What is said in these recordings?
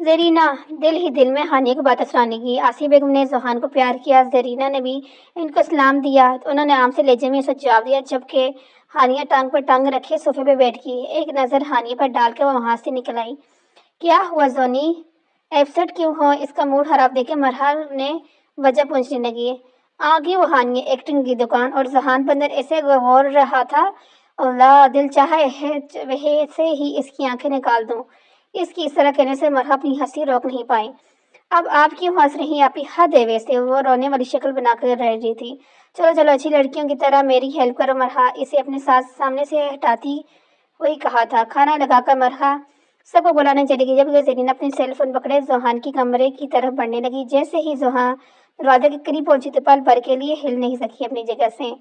زرینہ دل ہی دل میں ہانیہ کو بات اسرانی کی۔ آسیہ بیگم نے زوہان کو پیار کیا، زرینہ نے بھی ان کو سلام دیا تو انہوں نے عام سے لہجے میں اسے جواب دیا، جبکہ ہانیہ ٹانگ پر ٹانگ رکھے صوفے پہ بیٹھ گئی۔ ایک نظر ہانیہ پر ڈال کے وہ وہاں سے نکل آئی۔ کیا ہوا زونی؟ ایبسٹ کیوں ہو؟ اس کا موڈ خراب دیکھ کے مرحا نے وجہ پوچھنے لگی۔ آگے وہ ہانیہ ایکٹنگ کی دکان اور زوہان پر اندر ایسے غور رہا تھا، اللہ دل چاہا سے ہی اس کی آنکھیں نکال دوں۔ اس کی اس طرح کہنے سے مرحا اپنی ہنسی روک نہیں پائی۔ اب آپ کیوں ہنس رہی؟ آپ کی حد ہے ویسے، وہ رونے والی شکل بنا کر رہ رہی تھی۔ چلو چلو اچھی لڑکیوں کی طرح میری ہیلپ کرو مرحا، اسے اپنے ساتھ سامنے سے ہٹاتی وہی کہا تھا۔ کھانا لگا کر مرحا سب کو بلانے چلی گئی، جب زرینہ اپنی سیل فون پکڑے زوہان کی کمرے کی طرف بڑھنے لگی۔ جیسے ہی زوہان دروازے کے قریب پہنچی تو پل بھر کے لیے ہل نہیں سکی اپنی جگہ سے۔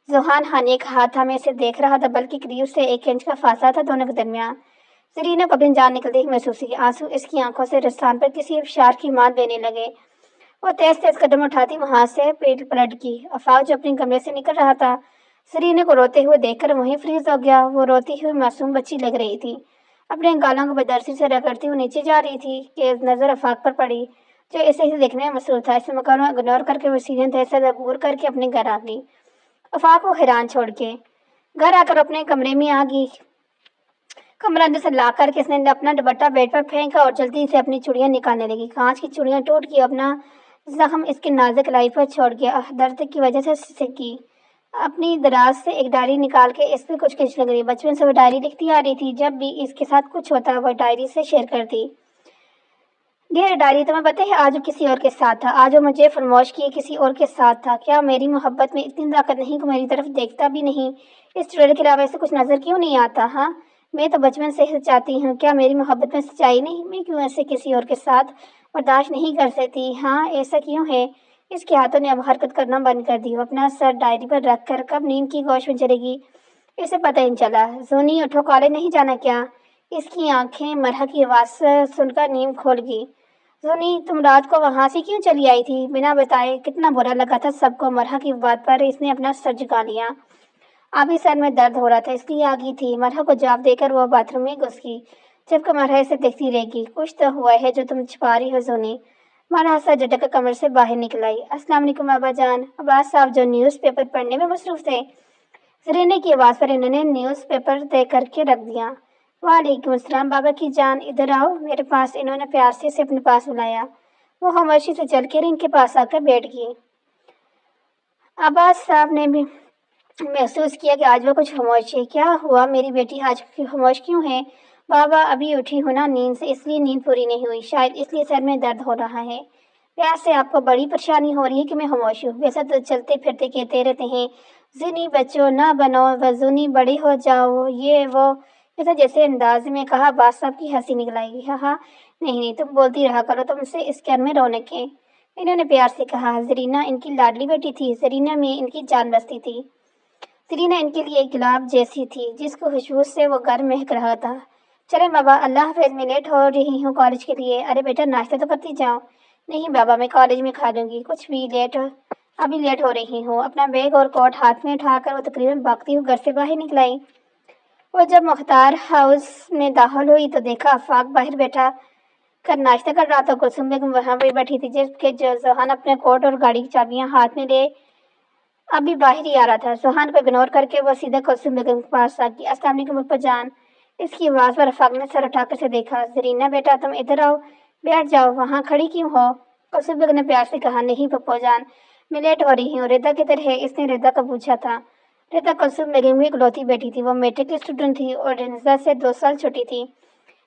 زوہان ہانیہ کا ہاتھ تھامے اسے دیکھ رہا تھا، بلکہ قریب سے 1 انچ کا فاصلہ تھا دونوں کے درمیان۔ زرینہ کو اپنی جان نکلتی ہوئی محسوس ہوئی، آنسو اس کی آنکھوں سے رخسار پر کسی ابشار کی مانند بہنے لگے۔ وہ تیز تیز قدم اٹھاتی وہاں سے پلٹ گئی۔ آفاق جو اپنے کمرے سے نکل رہا تھا زرینہ کو روتے ہوئے دیکھ کر وہیں فریز ہو گیا۔ وہ روتی ہوئی معصوم بچی لگ رہی تھی، اپنے گالوں کو بدرسی سے رگڑتی ہوئی نیچے جا رہی تھی کہ نظر آفاق پر پڑی، جو اسے ہی دیکھنے میں مصروف تھا۔ اس مکان کو اگنور کر کے وہ سیدھے تیسے عبور کر کے اپنے گھر آ گئی۔ آفاق کو حیران چھوڑ کے گھر آ کر اپنے کمرے میں آ گئی۔ کمرہ اندر سے لا کر کے اس نے اپنا دوپٹہ بیڈ پر پھینکا اور جلدی سے اپنی چوڑیاں نکالنے لگی۔ کانچ کی چوڑیاں ٹوٹ گئی، اپنا زخم اس کے نازک کلائی پر چھوڑ گیا، درد کی وجہ سے سکی۔ اپنی دراز سے ایک ڈائری نکال کے اس پہ کچھ کھینچنے لگی۔ بچپن سے وہ ڈائری لکھتی آ رہی تھی، جب بھی اس کے ساتھ کچھ ہوتا وہ ڈائری سے شیئر کرتی۔ ڈیئر ڈائری، تمہیں پتہ ہے آج وہ کسی اور کے ساتھ تھا، آج وہ مجھے فراموش کیے کسی اور کے ساتھ تھا۔ کیا میری محبت میں اتنی طاقت نہیں کہ میری طرف دیکھتا بھی نہیں؟ اس چڑیل کے علاوہ اسے کچھ نظر کیوں نہیں آتا؟ ہاں، میں تو بچپن سے ہی چاہتی ہوں، کیا میری محبت میں سچائی نہیں؟ میں کیوں ایسے کسی اور کے ساتھ برداشت نہیں کر سکتی؟ ہاں ایسا کیوں ہے؟ اس کے ہاتھوں نے اب حرکت کرنا بند کر دی۔ وہ اپنا سر ڈائری پر رکھ کر کب نیند کی گوش میں چلے گی اسے پتہ نہیں چلا۔ زونی اٹھو، کالج نہیں جانا کیا؟ اس کی آنکھیں مرحا کی آواز سن کر نیند کھول گئی۔ زونی تم رات کو وہاں سے کیوں چلی آئی تھی بنا بتائے؟ کتنا برا لگا تھا سب کو۔ مرحا کی بات پر اس نے اپنا سر جھکا لیا۔ ابھی سر میں درد ہو رہا تھا اس لیے آ گئی تھی۔ مرحا کو جواب دے کر وہ باتھ روم میں گھس گئی، جبکہ مرحا اسے دیکھتی رہ گئی۔ کچھ تو ہوا ہے جو تم چھپا رہی ہو زونی۔ مرحا سر جھٹک کر کمرے سے باہر نکل آئی۔ السلام علیکم ابا جان۔ عباس صاحب جو نیوز پیپر پڑھنے میں مصروف تھے۔ زرینہ کی آواز پر انہوں نے نیوز پیپر طے کر کے رکھ دیا۔ وعلیکم السلام بابا کی جان، ادھر آؤ میرے پاس۔ انہوں نے پیار سے اسے اپنے پاس بلایا۔ وہ خاموشی سے چل کر ان کے پاس آ کر بیٹھ گئی۔ عباس صاحب نے بھی محسوس کیا کہ آج وہ کچھ خاموش ہے۔ کیا ہوا میری بیٹی، آج خاموش کیوں ہے؟ بابا ابھی اٹھی ہوں نا نیند سے، اس لیے نیند پوری نہیں ہوئی، شاید اس لیے سر میں درد ہو رہا ہے۔ پیار سے آپ کو بڑی پریشانی ہو رہی ہے کہ میں خاموش ہوں؟ ویسا تو چلتے پھرتے کہتے رہتے ہیں زنی بچوں نہ بنو وزنی بڑے ہو جاؤ، یہ وہ ایسا جیسے انداز میں کہا۔ عباس صاحب کی ہنسی نکل آئی۔ ہاں ہاں نہیں تم بولتی رہا کرو، تم سے اس گھر میں رونق ہے، انہوں نے پیار سے کہا۔ زرینہ ان کی لاڈلی بیٹی تھی، زرینہ میں ان کی جان بستی تھی۔ زرینہ ان کے لیے ایک گلاب جیسی تھی جس کو خوشبو سے وہ گھر مہک رہا تھا۔ چلیں بابا، اللہ حافظ، میں لیٹ ہو رہی ہوں کالج کے لیے۔ ارے بیٹا ناشتہ تو کرتی جاؤ۔ نہیں بابا میں کالج میں کھا لوں گی، کچھ بھی ابھی لیٹ ہو رہی ہوں۔ اپنا بیگ اور کوٹ ہاتھ میں اٹھا کر وہ تقریباً بھاگتی ہوئی گھر سے باہر نکل آئی۔ وہ جب مختار ہاؤس میں داخل ہوئی تو دیکھا آفاق باہر بیٹھا کر ناشتہ کر رہا تھا۔ کلثوم بیگم وہاں پہ بیٹھی تھی، جبکہ زوہان اپنے کوٹ اور گاڑی کی چابیاں ہاتھ میں لے ابھی باہر ہی آ رہا تھا۔ زوہان کو اگنور کر کے وہ سیدھا کلثوم بیگم کے پاس آ گئی۔ السلام علیکم ابا جان۔ اس کی آواز پر آفاق نے سر اٹھا کر اسے دیکھا۔ زرینہ بیٹا تم ادھر آؤ، بیٹھ جاؤ، وہاں کھڑی کیوں ہو؟ کلثوم بیگم نے پیار سے کہا۔ نہیں پپو جان میں لیٹ ہو رہی ہوں۔ ردا کدھر ہے؟ اس نے ردا کو پوچھا تھا۔ ردا کلثوم بیگم کی اکلوتی بیٹی تھی، وہ میٹرک کی اسٹوڈنٹ تھی اور رنزا سے 2 سال چھوٹی تھی۔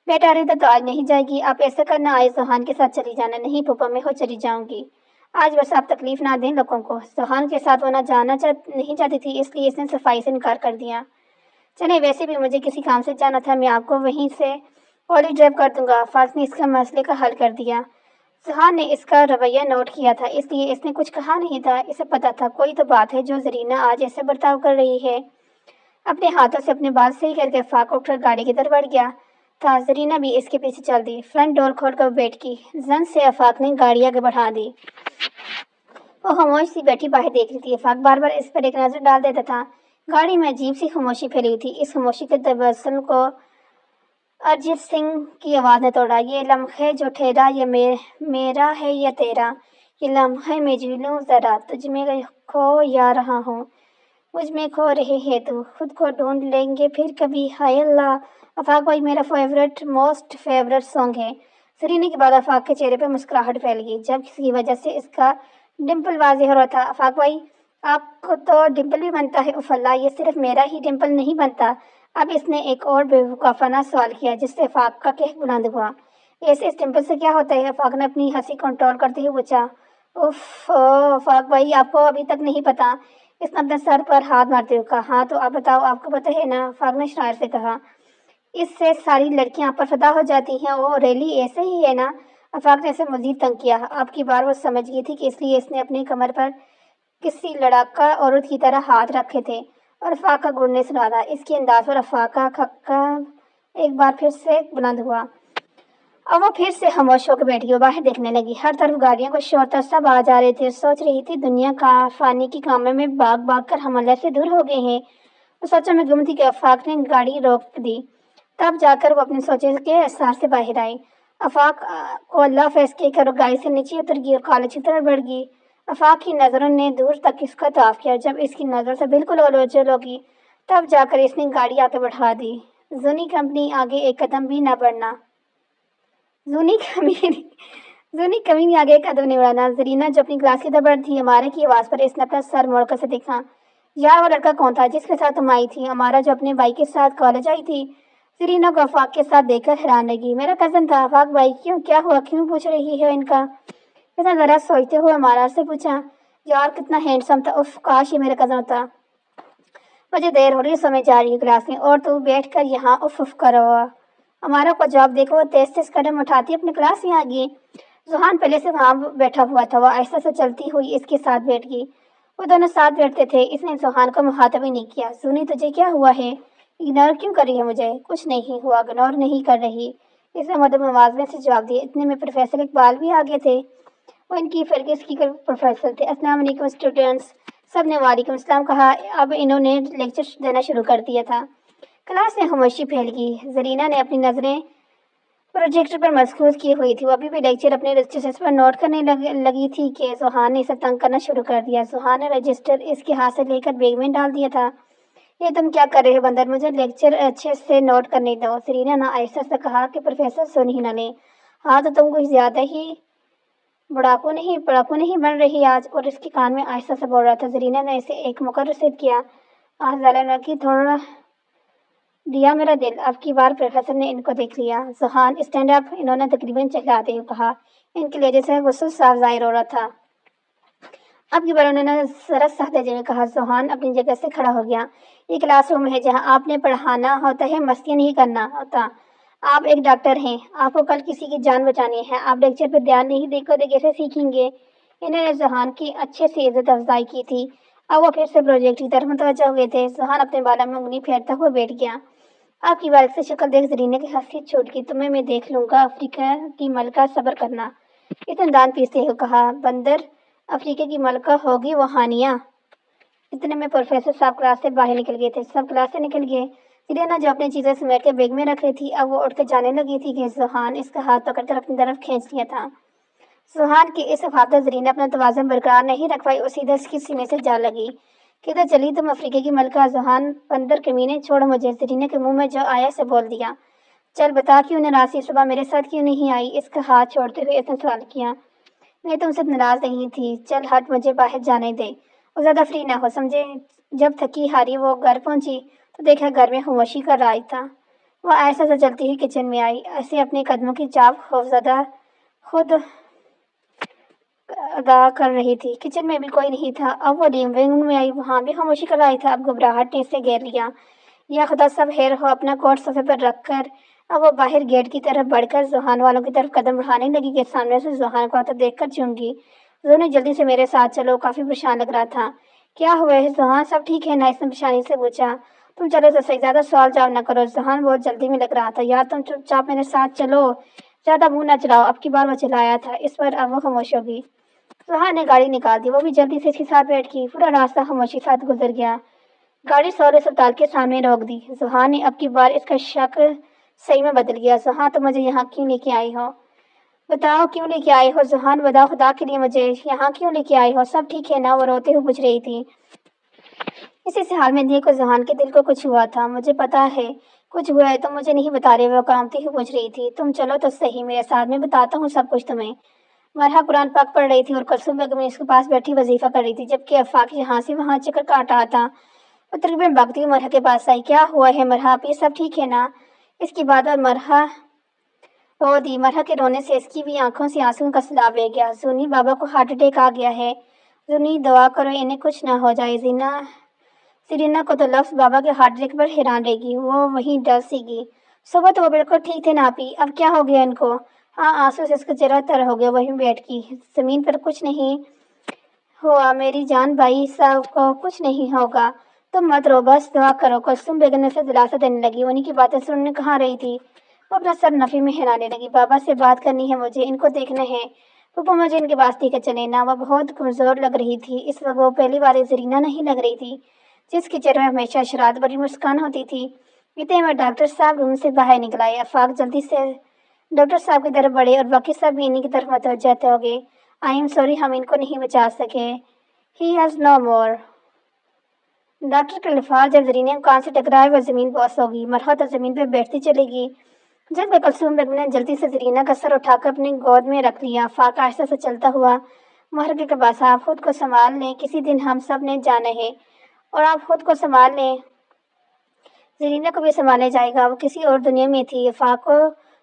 بیٹا ردا تو آج نہیں جائے گی، آپ ایسا کرنا آج زوہان کے ساتھ چلی جانا۔ نہیں پپو میں خود چلی جاؤں گی، آج بس آپ تکلیف نہ دیں لوگوں کو۔ زوہان کے ساتھ وہ نہ جانا نہیں چاہتی تھی، اس لیے اس نے صفائی سے انکار کر دیا۔ چلیں ویسے بھی مجھے کسی کام سے جانا تھا، میں آپ کو وہیں سے کالج ڈراپ کر دوں گا۔ آفاق نے اس کا مسئلے کا حل کر دیا۔ زوہان نے اس کا رویہ نوٹ کیا تھا، اس لیے اس نے کچھ کہا نہیں تھا۔ اسے پتا تھا کوئی تو بات ہے جو زرینہ آج ایسے برتاؤ کر رہی ہے۔ اپنے ہاتھوں سے اپنے بال صحیح کر کے آفاق اٹھ کر گاڑی کی طرف بڑھ گیا تھا۔ زرینہ بھی اس کے پیچھے چل دی۔ فرنٹ ڈور کھول کر بیٹھ گئی۔ زن سے آفاق نے گاڑی آگے بڑھا دی۔ وہ خاموش سی بیٹھی باہر دیکھ رہی تھی۔ آفاق بار بار اس پر ایک نظر ڈال دیتا تھا۔ گاڑی میں عجیب سی خاموشی پھیلی ہوئی تھی۔ اس خاموشی کے تسلسل کو ارجیت سنگھ کی آواز نے توڑا، یہ لمحے جو ٹھہرا یہ میرا ہے یا تیرا، یہ لمحے میں جی لوں ذرا، تجھ میں کھو یا رہا ہوں، مجھ میں کھو رہے ہے تو، خود کو ڈھونڈ لیں گے پھر کبھی، ہائے اللہ۔ آفاق بھائی میرا موسٹ فیوریٹ سانگ ہے۔ سرینے کے بعد آفاق کے چہرے پہ مسکراہٹ پھیل گئی، جب کسی کی وجہ سے اس کا ڈمپل واضح ہو رہا تھا۔ آفاق بھائی آپ کو تو ڈمپل بھی بنتا ہے؟ اف اللہ، یہ صرف میرا ہی ڈمپل نہیں بنتا۔ اب اس نے ایک اور بیوقوفانہ سوال کیا جس سے آفاق کا کہہ بلند ہوا۔ ایسے اس ڈمپل سے کیا ہوتا ہے؟ آفاق نے اپنی ہنسی کنٹرول کرتے ہوئے پوچھا۔ اف آفاق بھائی آپ کو ابھی تک نہیں پتا؟ اس نے اپنے سر پر ہاتھ مارتے ہوئے کہا۔ ہاں تو آپ بتاؤ، آپ کو پتہ ہے نا؟ آفاق نے شاعر سے کہا۔ اس سے ساری لڑکیاں آپ پر فدا ہو جاتی ہیں۔ وہ ریلی ایسے ہی ہے نا؟ آفاق نے اسے مزید تنگ کیا۔ اب کی بار وہ سمجھ گئی تھی کہ اس لیے اس نے اپنی کمر پر کسی لڑاکا عورت کی طرح ہاتھ رکھے تھے اور آفاق کا گھڑنے سنا تھا۔ اس کے انداز پر آفاق کا کھکا ایک بار پھر سے بلند ہوا۔ اب وہ پھر سے خاموش ہو کے بیٹھی اور باہر دیکھنے لگی۔ ہر طرف گاڑیوں کو شور تھا، سب آ جا رہے تھے۔ سوچ رہی تھی دنیا کا فانی کی کاموں میں بھاگ کر ہم اللہ سے دور ہو گئے ہیں۔ وہ سوچوں میں گم تھی کہ آفاق نے گاڑی روک دی، تب جا کر وہ اپنے سوچے کے اثر سے باہر آئی۔ آفاق کو اللہ حافظ کہہ کر وہ گاڑی سے نیچے اتر گئی اور کالج کی طرف بڑھ گئی۔ آفاق کی نظروں نے دور تک اس کا طواف کیا۔ جب اس کی نظر سے بالکل اوجھل ہو گئی تب جا کر اس نے گاڑی آگے بڑھا دی۔ زونی کمپنی آگے ایک قدم بھی نہ بڑھنا۔ زونی کمینی آگے ایک قدم نہیں بڑھانا۔ زرینہ جو اپنی کلاس کی طرف بڑھ تھی، امارا کی آواز پر اس نے اپنا سر موڑ کر اسے دیکھا۔ یار وہ لڑکا کون تھا جس کے ساتھ تم آئی تھی؟ امارا جو اپنے بھائی کے ساتھ کالج آئی تھی۔ زرینہ کو آفاق کے ساتھ دیکھ کر حیران لگی۔ میرا کزن تھا۔ آفاق بھائی کیوں، کیا ہوا، کیوں پوچھ رہی ہے ان کا؟ اس نے ذرا سوچتے ہوئے امارا سے پوچھا۔ یار کتنا ہینڈسم تھا، اف کاش یہ میرا کزن ہوتا۔ مجھے دیر ہو رہی ہے، سمجھ جا رہی ہے کلاس میں، اور تو بیٹھ کر یہاں اف کرو۔ امارا کو جواب دے کر وہ تیز تیز قدم اٹھاتی اپنی کلاس میں آ گئی۔ زوہان پہلے سے وہاں بیٹھا ہوا تھا، وہ آہستہ سے چلتی ہوئی اس کے ساتھ بیٹھ گئی۔ وہ دونوں ساتھ بیٹھتے تھے۔ اس نے زوہان کو مخاطب ہی نہیں کیا۔ زونی تجھے کیا ہوا ہے؟ اگنور کیوں کر رہی ہے مجھے؟ کچھ نہیں ہوا، اگنور نہیں کر رہی، اس نے مدھم موازنے سے جواب دیا۔ اتنے میں پروفیسر اقبال بھی آگے تھے۔ وہ ان کی فرقے کی پروفیسر تھے۔ السلام علیکم اسٹوڈنٹس، سب نے وعلیکم السلام کہا۔ اب انہوں نے لیکچر دینا شروع کر دیا تھا۔ کلاس میں خاموشی پھیل گئی۔ زرینہ نے اپنی نظریں پروجیکٹر پر مرکوز کی ہوئی تھی۔ وہ ابھی بھی لیکچر اپنے رجسٹر پر نوٹ کرنے لگی تھی کہ زوہان نے اسے تنگ کرنا شروع کر دیا۔ زوہان نے رجسٹر اس کے ہاتھ سے لے کر بیگ میں ڈال دیا تھا۔ یہ تم کیا کر رہے ہو بندر، مجھے لیکچر اچھے سے نوٹ کرنے دو۔ زرینہ نے آہستہ سے کہا کہ پروفیسر سن ہی نہ لیں۔ ہاں تو تم کچھ زیادہ ہی پڑھاکو نہیں بن رہی آج، اور اس کے کان میں آہستہ سے بول رہا تھا۔ زرینہ نے اسے ایک مقرر سے کیا۔ ظالم لڑکی، تھوڑا دیا میرا دل۔ اب کی بار پروفیسر نے ان کو دیکھ لیا۔ زوہان اسٹینڈ اپ، انہوں نے تقریباً چہلاتے ہوئے کہا۔ ان کے لہجے سے غصہ صاف ظاہر ہو رہا تھا۔ اب کی بار انہوں نے ذرا سخت لہجے میں کہا۔ زوہان اپنی جگہ سے کھڑا ہو گیا۔ یہ کلاس روم ہے جہاں آپ نے پڑھانا ہوتا ہے، مستی نہیں کرنا ہوتا۔ آپ ایک ڈاکٹر ہیں، آپ کو کل کسی کی جان بچانی ہے، آپ لیکچر پہ دھیان نہیں دے کر کیسے سیکھیں گے؟ انہوں نے زوہان کی اچھے سے عزت افزائی کی تھی۔ اب وہ پھر سے پروجیکٹ کی طرف متوجہ ہوئے تھے۔ زوہان اپنے بالوں میں انگلی پھیرتا ہوا بیٹھ گیا۔ آپ کی والد سے شکل دیکھ زرینہ کی ہنسی چھوٹ گئی۔ تمہیں میں دیکھ لوں گا، افریقہ کی ملکہ، صبر کرنا، اس نے دانت پیستے ہوئے کہا۔ بندر، افریقہ کی ملکہ ہوگی وہ ہانیہ۔ اتنے میں پروفیسر صاحب کلاس سے باہر نکل گئے تھے۔ سب کلاس سے نکل گئے۔ زرینہ جو اپنی چیزیں سمیٹ کے بیگ میں رکھ رہی تھی، اب وہ اٹھ کے جانے لگی تھی کہ زوہان اس کا ہاتھ پکڑ کر اپنی طرف کھینچ لیا تھا۔ زوہان کی اس حفاظت زرینہ اپنا توازن برقرار نہیں رکھ پائی اور سیدھے اس کے سینے سے جا لگی۔ کدھر چلی تم افریقہ کی ملکہ؟ زوہان بندر کمینے، چھوڑ مجھے، زرینہ کے منہ میں جو آیا اسے بول دیا۔ چل بتا، کیوں ناراض تھی؟ صبح میرے ساتھ کیوں نہیں آئی؟ اس کا ہاتھ چھوڑتے ہوئے اس نے سوال کیا۔ میں تم سے ناراض نہیں تھی، چل ہٹ، مجھے باہر جانے دے اور زیادہ فری نہ ہو، سمجھے؟ جب تھکی ہاری وہ گھر پہنچی تو دیکھا گھر میں خاموشی کا راج تھا۔ وہ ایسا سے چلتی ہوئی کچن میں آئی، ایسے اپنے قدموں کی چاپ خوفزدہ خود ادا کر رہی تھی۔ کچن میں بھی کوئی نہیں تھا۔ اب وہ لیونگ روم میں آئی، وہاں بھی خاموشی کا راج تھا۔ اب گھبراہٹ نے اسے گھیر لیا۔ یا خدا سب خیر ہو۔ اپنا کوٹ صفحے پر رکھ کر اب وہ باہر گیٹ کی طرف بڑھ کر زوہان والوں کی طرف قدم بڑھانے لگی کہ سامنے سے زوہان کو آتا دیکھ کر چونک گئی۔ زوہان، جلدی سے میرے ساتھ چلو، کافی پریشان لگ رہا تھا۔ کیا ہوا ہے زوہان، سب ٹھیک ہے نا؟ اس نے پریشانی سے پوچھا۔ تم چلو تو صحیح، زیادہ سوال جواب نہ کرو۔ زوہان بہت جلدی میں لگ رہا تھا۔ یار تم چپ چاپ میرے ساتھ چلو، زیادہ منہ نہ چلاؤ۔ اب کی بار وہ چلایا تھا، اس پر اب وہ خاموش ہو گئی۔ زوہان نے گاڑی نکال دی، وہ بھی جلدی سے اس کے ساتھ بیٹھ گئی۔ پورا راستہ خاموشی کے ساتھ گزر گیا۔ گاڑی سول اسپتال کے سامنے روک دی۔ زوہان نے اب کی بار اس کا شک صحیح میں بدل گیا۔ زحاں تم مجھے یہاں کیوں لے کے آئی ہو؟ بتاؤ کیوں لے کے آئی ہو زحان، بتاؤ خدا کے لیے مجھے یہاں کیوں لے کے آئی ہو؟ سب ٹھیک ہے نا؟ وہ روتے ہوئے پوچھ رہی تھی۔ اسی حال میں دیکھو زحان کے دل کو کچھ ہوا تھا۔ مجھے پتا ہے کچھ ہوا ہے، تم مجھے نہیں بتا رہے، وہ کانپتی ہوئی پوچھ رہی تھی۔ تم چلو تو صحیح میرے ساتھ، میں بتاتا ہوں سب کچھ تمہیں۔ مرحا قرآن پاک پڑھ رہی تھی اور کلثوم بیگم اس کے پاس بیٹھی وظیفہ کر رہی تھی، جبکہ آفاق یہاں سے وہاں چکر کاٹ رہا تھا۔ وہ تقریباً بھاگتی ہوئی مرحا کے پاس آئی۔ کیا ہوا ہے مرحا؟ آپ یہ سب ٹھیک ہے نا؟ اس کی بات اور مرحا رو دی۔ مرحا کے رونے سے اس کی بھی آنکھوں سے آنسوؤں کا سیلاب بہہ گیا۔ زونی بابا کو ہارٹ اٹیک آ گیا ہے، زونی دعا کرو انہیں کچھ نہ ہو جائے۔ سرینا کو تو لفظ بابا کے ہارٹ اٹیک پر حیران رہے گی، وہ وہیں ڈر سی گی۔ صبح تو وہ بالکل ٹھیک تھے ناپی، اب کیا ہو گیا ان کو؟ ہاں، آنسو سے اس کا چہرہ تر ہو گیا، وہیں بیٹھ کی۔ زمین پر کچھ نہیں ہوا میری جان، بھائی صاحب کو کچھ نہیں ہوگا، تم مت رو، بس دعا کرو۔ کلثوم بیگم نے اسے دلاسا دینے لگی۔ انہیں کی باتیں سننے کہاں رہی تھی، وہ اپنا سر نفی میں ہلانے لگی۔ بابا سے بات کرنی ہے مجھے، ان کو دیکھنا ہے، پھپھو مجھے ان کے پاس لے کر چلے نا۔ وہ بہت کمزور لگ رہی تھی اس وقت، وہ پہلی بار زرینہ نہیں لگ رہی تھی جس کے چہرے میں ہمیشہ شرارت بھری مسکان ہوتی تھی۔ اتنے میں ڈاکٹر صاحب روم سے باہر نکل آئے۔ آفاق جلدی سے ڈاکٹر صاحب کی طرف بڑھے اور باقی سب بھی انہیں کی طرف متوجہ ہو گئے۔ آئی ایم سوری، ہم ان کو نہیں بچا سکے، he has no more. Doctor کے الفاظ جب زرینہ کو کان سے ٹکرائے، وہ زمین بوس ہو گئی۔ مرحا تو زمین پہ بیٹھتی چلی گئی۔ جب کلثوم بیگم نے جلدی سے زرینہ کا سر اٹھا کر اپنی گود میں رکھ لیا۔ آفاق آہستہ سے چلتا ہوا مرحا کے پاس، آپ خود کو سنبھال لیں، کسی دن ہم سب نے جانا ہے، اور آپ خود کو سنبھال لیں، زرینہ کو بھی سنبھالا جائے گا۔ وہ کسی اور دنیا میں تھی، آفاق کو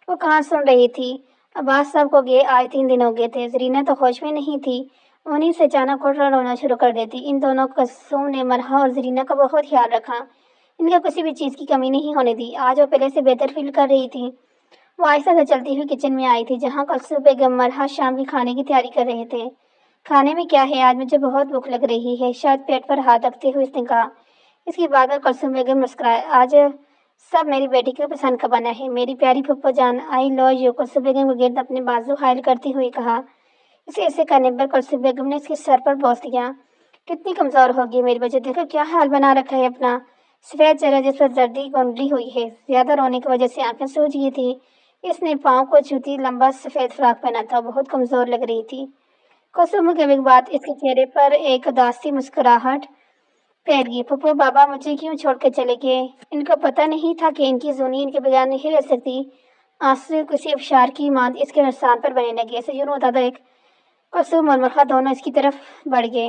وہ کہاں سن رہی تھی۔ عباس صاحب کو گئے آج 3 دن ہو گئے تھے، زرینہ تو ہوش میں نہیں تھی۔ انہیں سے اچانک اٹھ کر رونا شروع کر دیتی۔ ان دونوں کلثوم نے مرحا اور زرینہ کا بہت خیال رکھا، ان کو کسی بھی چیز کی کمی نہیں ہونے دی۔ آج وہ پہلے سے بہتر فیل کر رہی تھی۔ وہ آہستہ سے چلتی ہوئی کچن میں آئی تھی، جہاں کلثوم بیگم مرحا شام کے کھانے کی تیاری کر رہے تھے۔ کھانے میں کیا ہے؟ آج مجھے بہت بھوک لگ رہی ہے، شاید پیٹ پر ہاتھ رکھتے ہوئے اس نے کہا۔ اس کی بات پر کلثوم بیگم مسکرائے۔ آج سب میری بیٹی کی پسند کا بنا ہے، میری پیاری پھپھو جان، آئی لو یو، کلثوم بیگم کے گرد اپنے بازو حائل کرتی ہوئی کہا۔ اسے ایسے کرنے پر کلثوم بیگم نے اس کے سر پر بوس دیا۔ کتنی کمزور ہوگی میری بچی، دیکھو کیا حال بنا رکھا ہے اپنا، سفید چہرہ جس پر زردی گونڈلی ہوئی ہے، زیادہ رونے کی وجہ سے آنکھیں سوج گئی تھی۔ اس نے پاؤں کو چھوتی لمبا سفید فراق پہنا تھا، بہت کمزور لگ رہی تھی۔ کلثوم بیگم کے بعد اس کے چہرے پر ایک اداس سی مسکراہٹ پھیل گئی۔ پھپھو بابا مجھے کیوں چھوڑ کر چلے گئے؟ ان کو پتہ نہیں تھا کہ ان کی زونی ان کے بغیر نہیں رہ سکتی۔ آنسو کسی ابشار کی ماند اس کے نشان پر بننے لگے۔ ایسے یوں ہوتا تھا ایک کلثوم اور مرحا دونوں اس کی طرف بڑھ گئے۔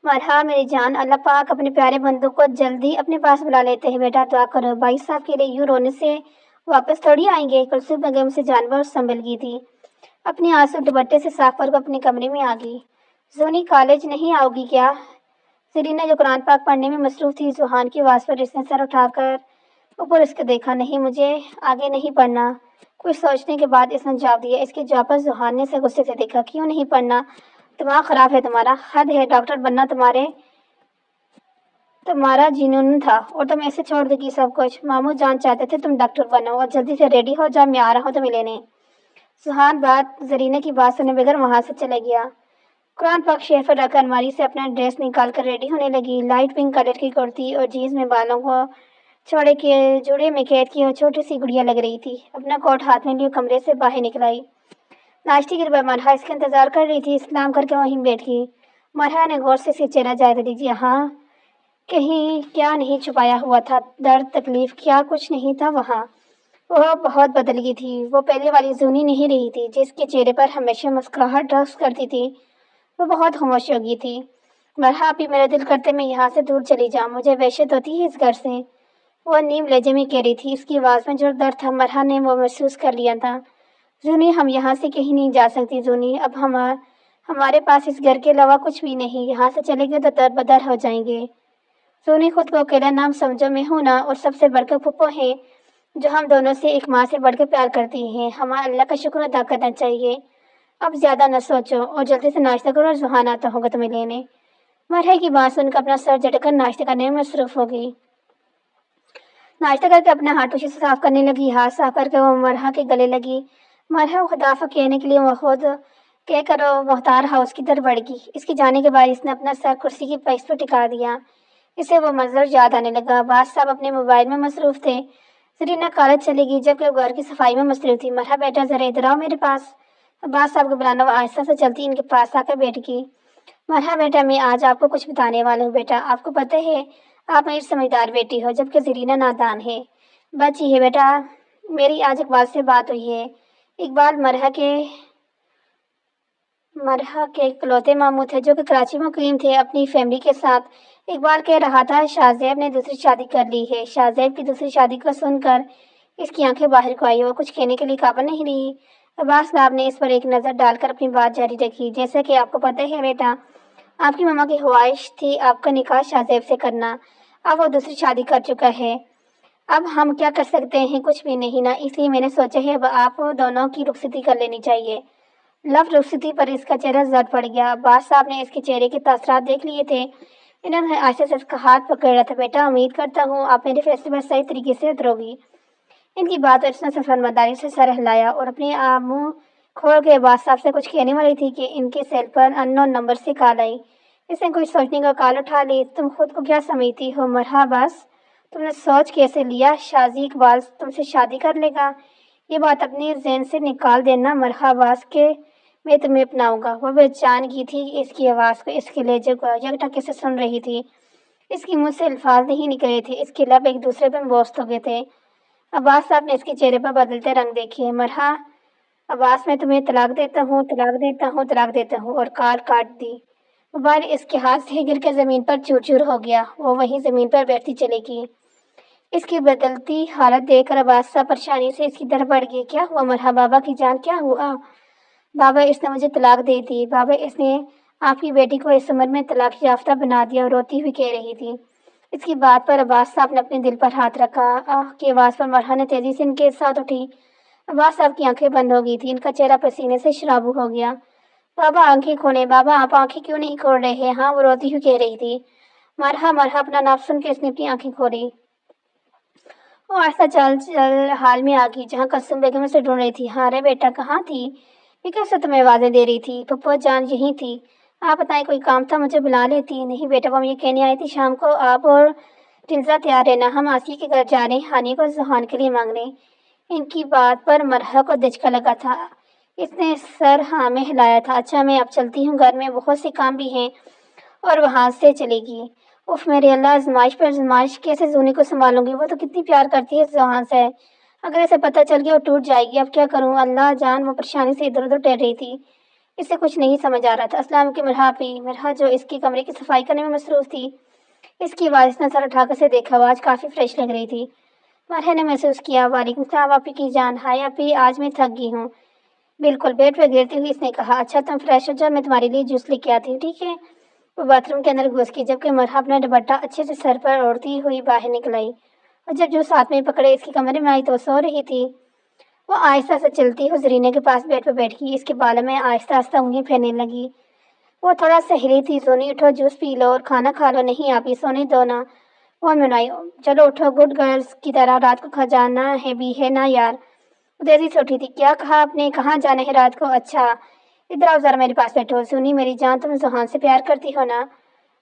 مرحا میری جان، اللہ پاک اپنے پیارے بندوں کو جلدی اپنے پاس بلا لیتے ہیں، بیٹا دعا کرو، بھائی صاحب کے لیے یوں رونے سے واپس تھوڑی آئیں گے۔ کلثوم بیگم سے جانور سنبھل گئی تھی، اپنے آنسو دوپٹے سے صاف کر اپنے کمرے میں آ گئی۔ زونی کالج نہیں آؤ گی کیا؟ زرینہ جو قرآن پاک پڑھنے میں مصروف تھی، زحان کی آواز پر اس نے سر اٹھا کر اوپر اس کو دیکھا۔ نہیں، مجھے آگے نہیں پڑھنا۔ کچھ سوچنے کے بعد اس نے جواب دیا۔ اس کے جواب پر زحان نے اسے غصے سے دیکھا۔ کیوں نہیں پڑھنا؟ دماغ خراب ہے تمہارا، حد ہے، ڈاکٹر بننا تمہارا جنون تھا، اور تم ایسے چھوڑ دے گی سب کچھ؟ ماموں جان چاہتے تھے تم ڈاکٹر بنو، اور جلدی سے ریڈی ہو جا، میں آ رہا ہوں تمہیں لینے۔ زحان زرینہ کی بات سنے بغیر وہاں سے چلے گیا۔ قرآن پاک شیلف پر رکھ کر الماری سے اپنا ڈریس نکال کر ریڈی ہونے لگی۔ لائٹ پنک کلر کی کرتی اور جینس میں بالوں کو چھوڑے کے جوڑے میں قید کی اور چھوٹی سی گڑیا لگ رہی تھی۔ اپنا کوٹ ہاتھ میں لیے کمرے سے باہر نکل آئی۔ ناشتے کے بعد مرحا اس کا انتظار کر رہی تھی، سلام کر کے وہیں بیٹھ گئی۔ مرحا نے غور سے اس کے چہرہ جائزہ لیا۔ ہاں، کہیں کیا نہیں چھپایا ہوا تھا، درد تکلیف کیا کچھ نہیں تھا وہاں؟ وہ بہت بدل گئی تھی، وہ پہلے والی زونی نہیں رہی تھی جس کے چہرے پر ہمیشہ مسکراہٹ رقص کرتی تھی۔ وہ بہت خاموش ہو گئی تھی۔ مرحا ابھی میرا دل کرتے میں یہاں سے دور چلی جاؤں، مجھے وحشت ہوتی ہے اس گھر سے، وہ نیم لہجے میں کہہ رہی تھی۔ اس کی آواز میں جو درد تھا مرحا نے وہ محسوس کر لیا تھا۔ زونی، ہم یہاں سے کہیں نہیں جا سکتی زونی، اب ہمارے پاس اس گھر کے علاوہ کچھ بھی نہیں، یہاں سے چلے گئے تو در بدر ہو جائیں گے۔ زونی، خود کو اکیلا نام سمجھو، میں ہوں نا، اور سب سے بڑھ کر پھپھو ہیں جو ہم دونوں سے ایک ماں سے بڑھ کر پیار کرتی ہیں، ہمیں اللہ کا شکر ادا کرنا چاہیے۔ اب زیادہ نہ سوچو اور جلدی سے ناشتہ کرو، اور زحان آتا ہوگا تمہیں لینے۔ مرحا کی بات سن کر اپنا سر جھٹک کر ناشتہ کرنے میں مصروف ہو گئی۔ ناشتہ کر کے اپنا ہاتھ ٹوشی سے صاف کرنے لگی۔ ہاتھ صاف کر کے وہ مرحا کے گلے لگی۔ مرحا کو خدافع کہنے کے لیے وہ خود کہہ کر مختار ہاؤس کی طرف بڑھ گئی۔ اس کے جانے کے بعد اس نے اپنا سر کرسی کی پشت پر ٹکا دیا۔ اسے وہ منظر یاد آنے لگا۔ عباس صاحب اپنے موبائل میں مصروف تھے۔ زرینہ کالج چلے گی جبکہ وہ گھر کی صفائی میں مصروف تھی۔ مرحبا بیٹا، ذرا ادھر آؤ میرے پاس۔ عباس صاحب کو بلانا، وہ آہستہ سے چلتی ان کے پاس آ کر بیٹھ گئی۔ مرحبا بیٹا، میں آج آپ کو کچھ بتانے والا ہوں بیٹا۔ آپ کو پتہ ہے آپ میری سمجھدار بیٹی ہو جبکہ زرینہ نادان ہے، بچی ہے بیٹا۔ میری آج اقبال سے بات ہوئی ہے۔ اقبال مرحا کے اکلوتے ماموں تھے جو کہ کراچی میں مقیم تھے اپنی فیملی کے ساتھ۔ اقبال کہہ رہا تھا شاہ زیب نے دوسری شادی کر لی ہے۔ شاہ زیب کی دوسری شادی کو سن کر اس کی آنکھیں باہر کو آئی، وہ کچھ کہنے کے لیے قابل نہیں رہی۔ عباس صاحب نے اس پر ایک نظر ڈال کر اپنی بات جاری رکھی۔ جیسے کہ آپ کو پتہ ہے بیٹا، آپ کی ماما کی خواہش تھی آپ کا نکاح شاہ زیب سے کرنا، اب وہ دوسری شادی کر چکا ہے۔ اب ہم کیا کر سکتے ہیں؟ کچھ بھی نہیں نا، اس لیے میں نے سوچا ہے اب آپ دونوں کی رخصتی کر لینی چاہیے۔ لفظ رخصتی پر اس کا چہرہ زرد پڑ گیا۔ عباس صاحب نے اس کے چہرے کے تاثرات دیکھ لیے تھے۔ انہوں نے آہستہ سے اس کا ہاتھ پکڑ رہا تھا۔ بیٹا، امید کرتا ہوں آپ میرے فیصلے پر صحیح طریقے سے اترو گی۔ ان کی بات اور اس نے فرمانبرداری سے سر ہلایا اور اپنے آپ منہ کھول کے عباس صاحب سے کچھ کہنے والی تھی کہ ان کے سیل پر ان نون نمبر سے کال آئی۔ اس نے کچھ سوچنے کا کال اٹھا لی۔ تم خود کو کیا سمجھتی ہو مرحبا عباس؟ تم نے سوچ کیسے لیا شاذی اقبال تم سے شادی کر لے گا؟ یہ بات اپنے ذہن سے نکال دینا مرحبا عباس کہ میں تمہیں اپناؤں گا۔ وہ بے جان کی تھی اس کی آواز کو، اس کے لہجے کو یکٹھا کیسے سن رہی تھی۔ اس کے منہ سے الفاظ نہیں نکلے تھے، اس کے لب ایک دوسرے پر مبوست ہو گئے تھے۔ عباس صاحب نے اس کے چہرے پر بدلتے رنگ دیکھے۔ مرحبا عباس، میں تمہیں طلاق دیتا ہوں، طلاق دیتا ہوں، طلاق دیتا ہوں، اور کال کاٹ دی۔ موبائل اس کے ہاتھ سے گر کر زمین پر چور چور ہو گیا۔ وہ وہیں زمین پر بیٹھتی چلی گئی۔ اس کی بدلتی حالت دیکھ کر عباس صاحب پریشانی سے اس کی طرف بڑھ گئے۔ کیا ہوا مرحبا بابا کی جان، کیا ہوا؟ بابا، اس نے مجھے طلاق دے دی۔ بابا، اس نے آپ کی بیٹی کو اس عمر میں طلاق یافتہ بنا دیا، روتی ہوئی کہہ رہی تھی۔ اس کی بات پر عباس صاحب نے اپنے دل پر ہاتھ رکھا۔ آہ کی آواز پر مرحا نے تیزی سے ان کے ساتھ اٹھی۔ عباس صاحب کی آنکھیں بند ہو گئی تھی، ان کا چہرہ پسینے سے شرابو ہو گیا۔ بابا آنکھیں کھولیں۔ بابا، آپ آنکھیں کیوں نہیں کھول رہے؟ ہاں، وہ روتی ہوئی کہہ رہی تھی۔ مرحا اپنا نام سن کے اس نے اپنی آنکھیں کھولی۔ وہ ایسا چل حال میں آ گئی جہاں کلثوم بیگم اسے ڈھونڈ رہی تھی۔ ہاں رے بیٹا، کہاں تھی؟ یہ کیسے تمہیں آوازیں دے رہی تھی؟ پھپھو جان یہیں تھی۔ آپ بتائیں، کوئی کام تھا؟ مجھے بلا لیتی۔ نہیں بیٹا، وہ یہ کہنے آئی تھی شام کو آپ اور رنزا تیار رہنا، ہم آسیہ کے گھر جا رہے ہیں ہانیہ کو ذوحان کے لیے مانگنے۔ ان کی بات پر مرحا کو دھچکا لگا تھا۔ اس نے سر ہاں میں ہلایا تھا۔ اچھا، میں اب چلتی ہوں، گھر میں بہت سے کام بھی ہیں، اور وہاں سے چلے گی۔ اف میرے اللہ، آزمائش پر آزمائش، کیسے زونی کو سنبھالوں گی؟ وہ تو کتنی پیار کرتی ہے ذوحان سے، اگر اسے پتہ چل گیا وہ ٹوٹ جائے گی۔ اب کیا کروں اللہ جان؟ وہ پریشانی سے ادھر ادھر ٹہل رہی تھی، اسے کچھ نہیں سمجھ آ رہا تھا۔ السلام کی مرحا جو اس کی کمرے کی صفائی کرنے میں مصروف تھی، اس کی آواز نے سر اٹھا کر سے دیکھا۔ آواز کافی فریش لگ رہی تھی۔ مرحا نے محسوس کیا۔ وعلیکم السلام اپی کی جان۔ ہائے اپی، آج میں تھک گئی ہوں۔ بالکل، بیڈ پہ گرتی ہوئی اس نے کہا۔ اچھا تم فریش ہو جاؤ، میں تمہارے لیے جوس لے کے آتی ہوں، ٹھیک ہے؟ وہ باتھ روم کے اندر گھس گئی جبکہ مرحا اپنا دوپٹہ اچھے سے سر پر اوڑھتی ہوئی باہر نکل آئی، اور جب جوس ہاتھ میں پکڑے اس کے کمرے میں آئی تو وہ سو رہی تھی۔ وہ آہستہ سے چلتی ہوئی زرینے کے پاس بیڈ پہ بیٹھ گئی، اس کے بالوں میں آہستہ آہستہ انگلیاں پھیرنے لگی۔ وہ تھوڑا سا ہلی تھی۔ زونی اٹھو، جوس پی لو اور کھانا کھا لو۔ نہیں آپی، سونے دو نا، وہ منائی۔ چلو اٹھو، گڈ گرلز کی طرح رات کو کھا جانا ہے بھی ہے نا یار۔ وہ تیزی سے اٹھی تھی۔ کیا کہا آپ نے؟ کہاں جانا ہے رات کو؟ اچھا ادھر آؤ ذرا میرے پاس بیٹھو۔ زونی میری جان، تم ذوحان سے پیار کرتی ہو نا؟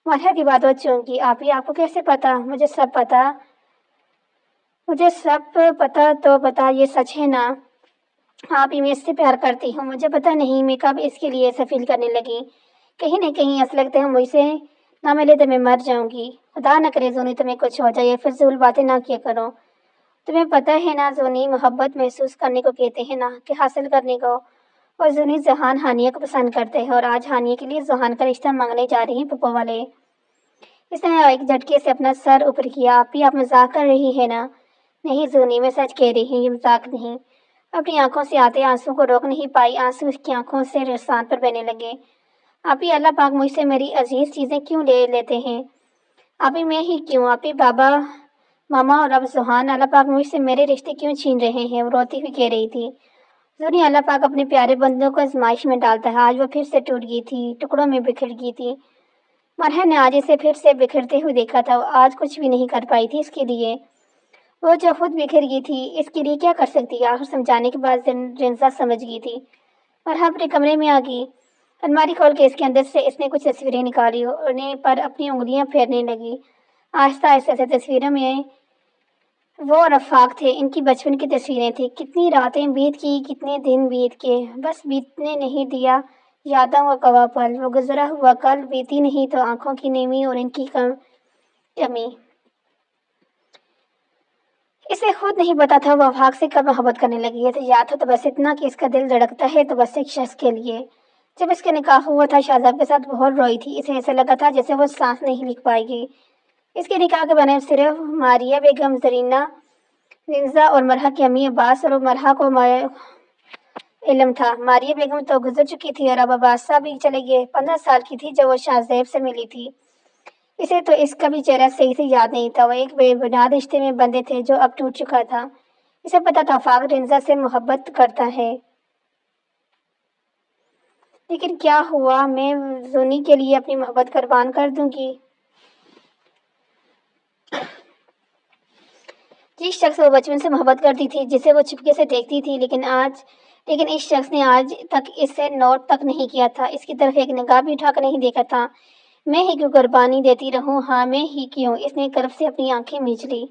مرحا کی بات چونک گئی۔ آپی، آپ کو کیسے پتا؟ مجھے سب پتا تو بتا، یہ سچ ہے نا؟ آپ ہی میں اس سے پیار کرتی ہوں، مجھے پتا نہیں میں کب اس کے لیے ایسا فیل کرنے لگی، کہیں نہ کہیں ایسا لگتا ہے مجھ سے نہ ملے تو میں مر جاؤں گی۔ خدا نہ کرے زونی تمہیں کچھ ہو جائے، فضول باتیں نہ کیا کرو۔ تمہیں پتہ ہے نا زونی، محبت محسوس کرنے کو کہتے ہیں نا کہ حاصل کرنے کو۔ اور زونی ذوحان ہانیہ کو پسند کرتے ہیں، اور آج ہانیہ کے لیے ذوحان کا رشتہ مانگنے جا رہے ہیں پھپھو والے۔ اس نے ایک جھٹکے سے اپنا سر اوپر کیا۔ آپی، آپ مذاق کر رہی ہے نا؟ نہیں زونی، میں سچ کہہ رہی ہوں، یہ مذاق نہیں۔ اپنی آنکھوں سے آتے آنسوں کو روک نہیں پائی، آنسو اس کی آنکھوں سے رسان پر بہنے لگے۔ آپی، اللہ پاک مجھ سے میری عزیز چیزیں کیوں لے لیتے ہیں؟ آپی، میں ہی کیوں؟ آپی، بابا، ماما اور اب ذوحان، اللہ پاک مجھ سے میرے رشتے کیوں چھین رہے ہیں؟ وہ روتی ہوئی کہہ رہی تھی۔ زونی، اللہ پاک اپنے پیارے بندوں کو آزمائش میں ڈالتا ہے۔ آج وہ پھر سے ٹوٹ گئی تھی، ٹکڑوں میں بکھر گئی تھی۔ مرحا نے آج اسے پھر سے بکھرتے ہوئے دیکھا تھا۔ وہ آج کچھ بھی نہیں کر پائی تھی اس کے لیے، وہ جو خود بکھر گئی تھی اس کے لیے کیا کر سکتی؟ آخر سمجھانے کے بعد رنزا سمجھ گئی تھی۔ مرحا اپنے کمرے میں آ گئی۔ الماری کھول کے اس کے اندر سے اس نے کچھ تصویریں نکالی، انہیں پر اپنی انگلیاں پھیرنے لگی۔ آہستہ آہستہ سے تصویروں میں وہ اور آفاق تھے، ان کی بچپن کی تصویریں تھیں۔ کتنی راتیں بیت کی، کتنے دن بیت کے، بس بیتنے نہیں دیا یادوں کا کوا پل۔ وہ گزرا ہوا کل بیتی نہیں تو آنکھوں کی نیمی اور ان کی کمی۔ اسے خود نہیں پتا تھا وہ آفاق سے کب محبت کرنے لگی ہے۔ یاد ہو تو بس اتنا کہ اس کا دل دھڑکتا ہے تو بس ایک شخص کے لیے۔ جب اس کا نکاح ہوا تھا شہزاب کے ساتھ بہت روئی تھی۔ اسے ایسا لگا تھا جیسے وہ سانس نہیں لکھ پائے گی۔ اس کے نکاح کے بنے صرف ماریہ بیگم، زرینہ، رنزا اور مرحا کی امی عباس اور مرحا کو علم تھا۔ ماریہ بیگم تو گزر چکی تھی اور اب عباس صاحب بھی چلے گئے۔ 15 سال کی تھی جب وہ شاہ زیب سے ملی تھی۔ اسے تو اس کا بھی چہرہ صحیح سے یاد نہیں تھا۔ وہ ایک بے بنیاد رشتے میں بندھے تھے جو اب ٹوٹ چکا تھا۔ اسے پتا تھا آفاق رنزا سے محبت کرتا ہے، لیکن کیا ہوا؟ میں زونی کے لیے اپنی محبت قربان کر دوں گی؟ جس شخص سے وہ بچپن سے محبت کرتی تھی، جسے وہ چپکے سے دیکھتی تھی، لیکن اس شخص نے آج تک اسے نوٹ تک نہیں کیا تھا، اس کی طرف ایک نگاہ بھی اٹھا کر نہیں دیکھا تھا۔ میں ہی کیوں قربانی دیتی رہوں؟ ہاں میں ہی کیوں؟ اس نے کرب سے اپنی آنکھیں مینچ لی۔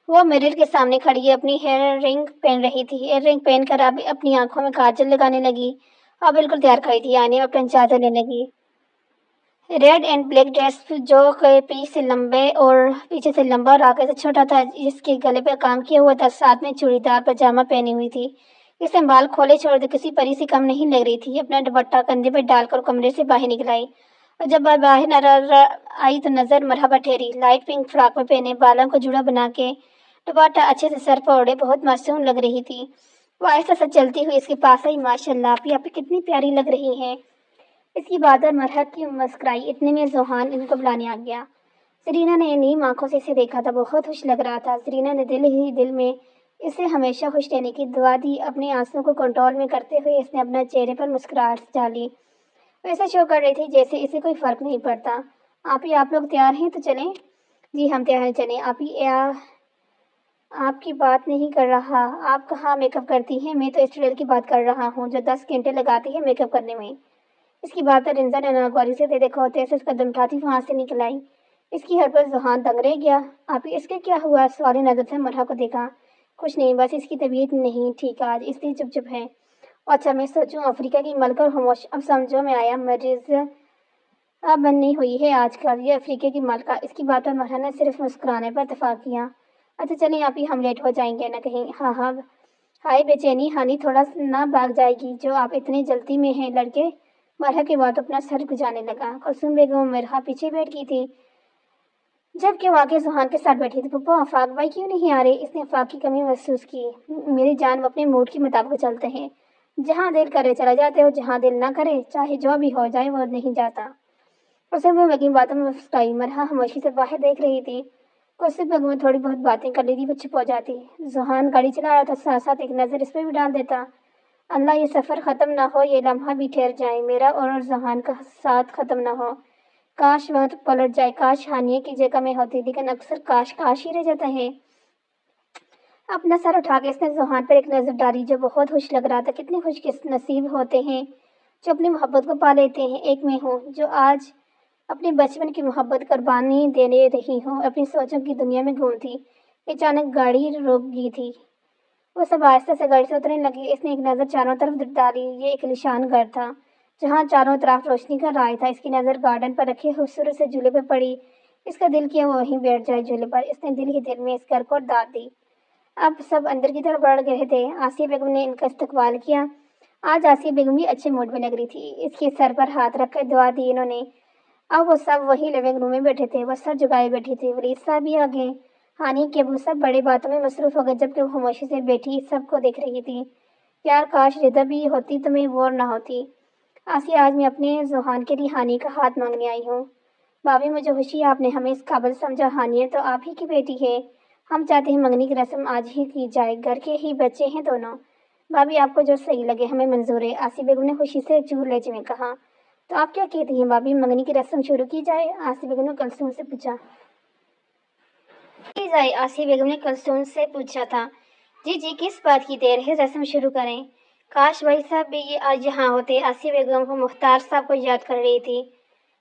وہ مرر کے سامنے کھڑی ہے، اپنی ہیئر رنگ پہن رہی تھی۔ ہیئر رنگ پہن کر اب اپنی آنکھوں میں کاجل لگانے لگی اور بالکل تیار کھڑی تھی۔ آئینے میں اپنا جائزہ لینے لگی۔ ریڈ اینڈ بلیک ڈریس جو کہ پیچھے سے لمبا اور آگے سے چھوٹا تھا، جس کے گلے پہ کام کیا ہوا تھا، ساتھ میں چوڑی دار پاجامہ پہنی ہوئی تھی۔ اس نے بال کھولے چھوڑ دے، کسی پری سے کم نہیں لگ رہی تھی۔ اپنا دوپٹہ کندھے پہ ڈال کر کمرے سے باہر نکل آئی، اور جب باہر آئی تو نظر مرحبا ٹھہری۔ لائٹ پنک فراک میں پہنے، بالوں کو جوڑا بنا کے، دوپٹہ اچھے سے سر پر اوڑھے بہت معصوم لگ رہی تھی۔ وہ آہستہ سے چلتی ہوئی اس کے پاس آئی۔ ماشاءاللہ آپ کتنی پیاری لگ رہی ہیں۔ اس کی بات اور مرحبا کی مسکرائی۔ اتنے میں ذوحان ان کو بلانے آ گیا۔ زرینہ نے نیم آنکھوں سے اسے دیکھا تھا، بہت خوش لگ رہا تھا۔ زرینہ نے دل ہی دل میں اسے ہمیشہ خوش رہنے کی دعا دی۔ اپنے آنسوؤں کو کنٹرول میں کرتے ہوئے اس نے اپنا چہرے پر مسکراہٹ ڈالی۔ وہ ایسا شو کر رہی تھی جیسے اسے کوئی فرق نہیں پڑتا۔ آپی آپ لوگ تیار ہیں تو چلیں؟ جی ہم تیار ہیں، چلیں۔ آپی آپ کی بات نہیں کر رہا۔ آپ کہاں میک اپ کرتی ہیں؟ میں تو اس ٹیلر کی بات کر رہا ہوں جو 10 گھنٹے لگاتی ہے میک اپ کرنے میں۔ اس کی بات پر رنزا نے ناگواری سے دیکھا اور تیز سے قدم اٹھاتی وہاں سے نکل آئی۔ اس کی حرکت پر ذوحان دنگ رہ گیا۔ آپی اس کے کیا ہوا؟ سوالی نظر سے مرحا کو دیکھا۔ کچھ نہیں، بس اس کی طبیعت نہیں ٹھیک آج، اس لیے چپ ہے۔ اچھا میں سوچوں افریقہ کی ملکہ اور خاموش، اب سمجھو میں آیا مرض بنی ہوئی ہے آج کل یہ افریقہ کی ملکہ۔ اس کی بات پر مرحا نے صرف مسکرانے پر اتفاق کیا۔ اچھا چلیں آپی، ہم لیٹ ہو جائیں گے نہ کہیں۔ ہاں ہاں، ہائے بے چینی، ہانی تھوڑا نہ بھاگ جائے گی جو آپ اتنی جلدی میں ہیں لڑکے؟ مرحا کے بعد اپنا سر گھجانے لگا۔ کلثوم بیگم اور مرحا پیچھے بیٹھ گئی تھی، جبکہ واقعی ذوحان کے ساتھ بیٹھی تھی۔ پھپھو آفاق بھائی کیوں نہیں آ رہے؟ اس نے آفاق کی کمی محسوس کی۔ میری جان، وہ اپنے موڈ کے مطابق چلتے ہیں، جہاں دل کرے چلا جاتے ہو، جہاں دل نہ کرے چاہے جو بھی ہو جائے وہ نہیں جاتا۔ کلثوم بیگم باتوں میں مسکرائی۔ مرحا خاموشی سے باہر دیکھ رہی تھی۔ کلثوم بیگم تھوڑی بہت باتیں کر لیتی وہ چپ ہو جاتی۔ ذوحان گاڑی چلا رہا تھا، ساتھ ساتھ ایک نظر اس پہ بھی ڈال دیتا۔ اللہ یہ سفر ختم نہ ہو، یہ لمحہ بھی ٹھہر جائے، میرا اور ذوحان کا ساتھ ختم نہ ہو۔ کاش وقت پلٹ جائے، کاش ہانیہ کی جگہ میں ہوتی، لیکن اکثر کاش ہی رہ جاتا ہے۔ اپنا سر اٹھا کے اس نے ذوحان پر ایک نظر ڈالی جو بہت خوش لگ رہا تھا۔ کتنے خوش نصیب ہوتے ہیں جو اپنی محبت کو پا لیتے ہیں۔ ایک میں ہوں جو آج اپنی بچپن کی محبت قربانی دینے رہی ہوں، اپنی سوچوں کی دنیا میں گم تھی۔ اچانک گاڑی رک گئی تھی۔ وہ سب آہستہ سے گاڑی سے اترنے لگے۔ اس نے ایک نظر چاروں طرف ڈالی۔ یہ ایک عالیشان گھر تھا جہاں چاروں طرف روشنی کا رائے تھا۔ اس کی نظر گارڈن پر رکھے خوبصورت سے جھولے پہ پڑی۔ اس کا دل کیا وہ وہیں بیٹھ جائے جھولے پر۔ اس نے دل ہی دل میں اس گھر کو داد دی۔ اب سب اندر کی طرف بڑھ گئے تھے۔ آسیہ بیگم نے ان کا استقبال کیا۔ آج آسیہ بیگم بھی اچھے موڈ میں لگ رہی تھی۔ اس کے سر پر ہاتھ رکھ کر دعا دی انہوں نے۔ اب وہ سب وہی لیونگ روم میں بیٹھے تھے۔ وہ سر جھکائے بیٹھی تھی۔ ولید صاحب بھی آ گئے۔ ہانی کے ابو سب بڑے باتوں میں مصروف ہو گئے، جبکہ وہ خاموشی سے بیٹھی سب کو دیکھ رہی تھی۔ یار کاش رضا بھی ہوتی تو میں بور نہ ہوتی۔ آسیہ آج میں اپنے ذوحان کے لیے ہانی کا ہاتھ مانگنے آئی ہوں۔ بھابھی مجھے خوشی ہے آپ نے ہمیں اس قابل سمجھا۔ ہانیہ تو آپ ہی کی بیٹی ہے، ہم چاہتے ہیں منگنی کی رسم آج ہی کی جائے، گھر کے ہی بچے ہیں دونوں۔ بھابھی آپ کو جو صحیح لگے ہمیں منظور ہے، آسیہ بیگم نے خوشی سے چور لہجے میں کہا۔ تو آپ کیا کہتی ہیں بھابھی، منگنی کی رسم شروع کی جائے؟ آسیہ بیگم نے کلثوم سے پوچھا۔ آسیہ بیگم نے کلثوم سے پوچھا تھا۔ جی جی، کس بات کی دیر ہے، رسم شروع کریں۔ کاش بھائی صاحب بھی آج یہاں ہوتے۔ آسیہ بیگم کو مختار صاحب کو یاد کر رہی تھی۔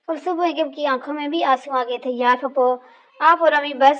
کلثوم بیگم کی آنکھوں میں بھی آنسو آ گئے تھے۔ یار پھپھو، آپ اور امی بس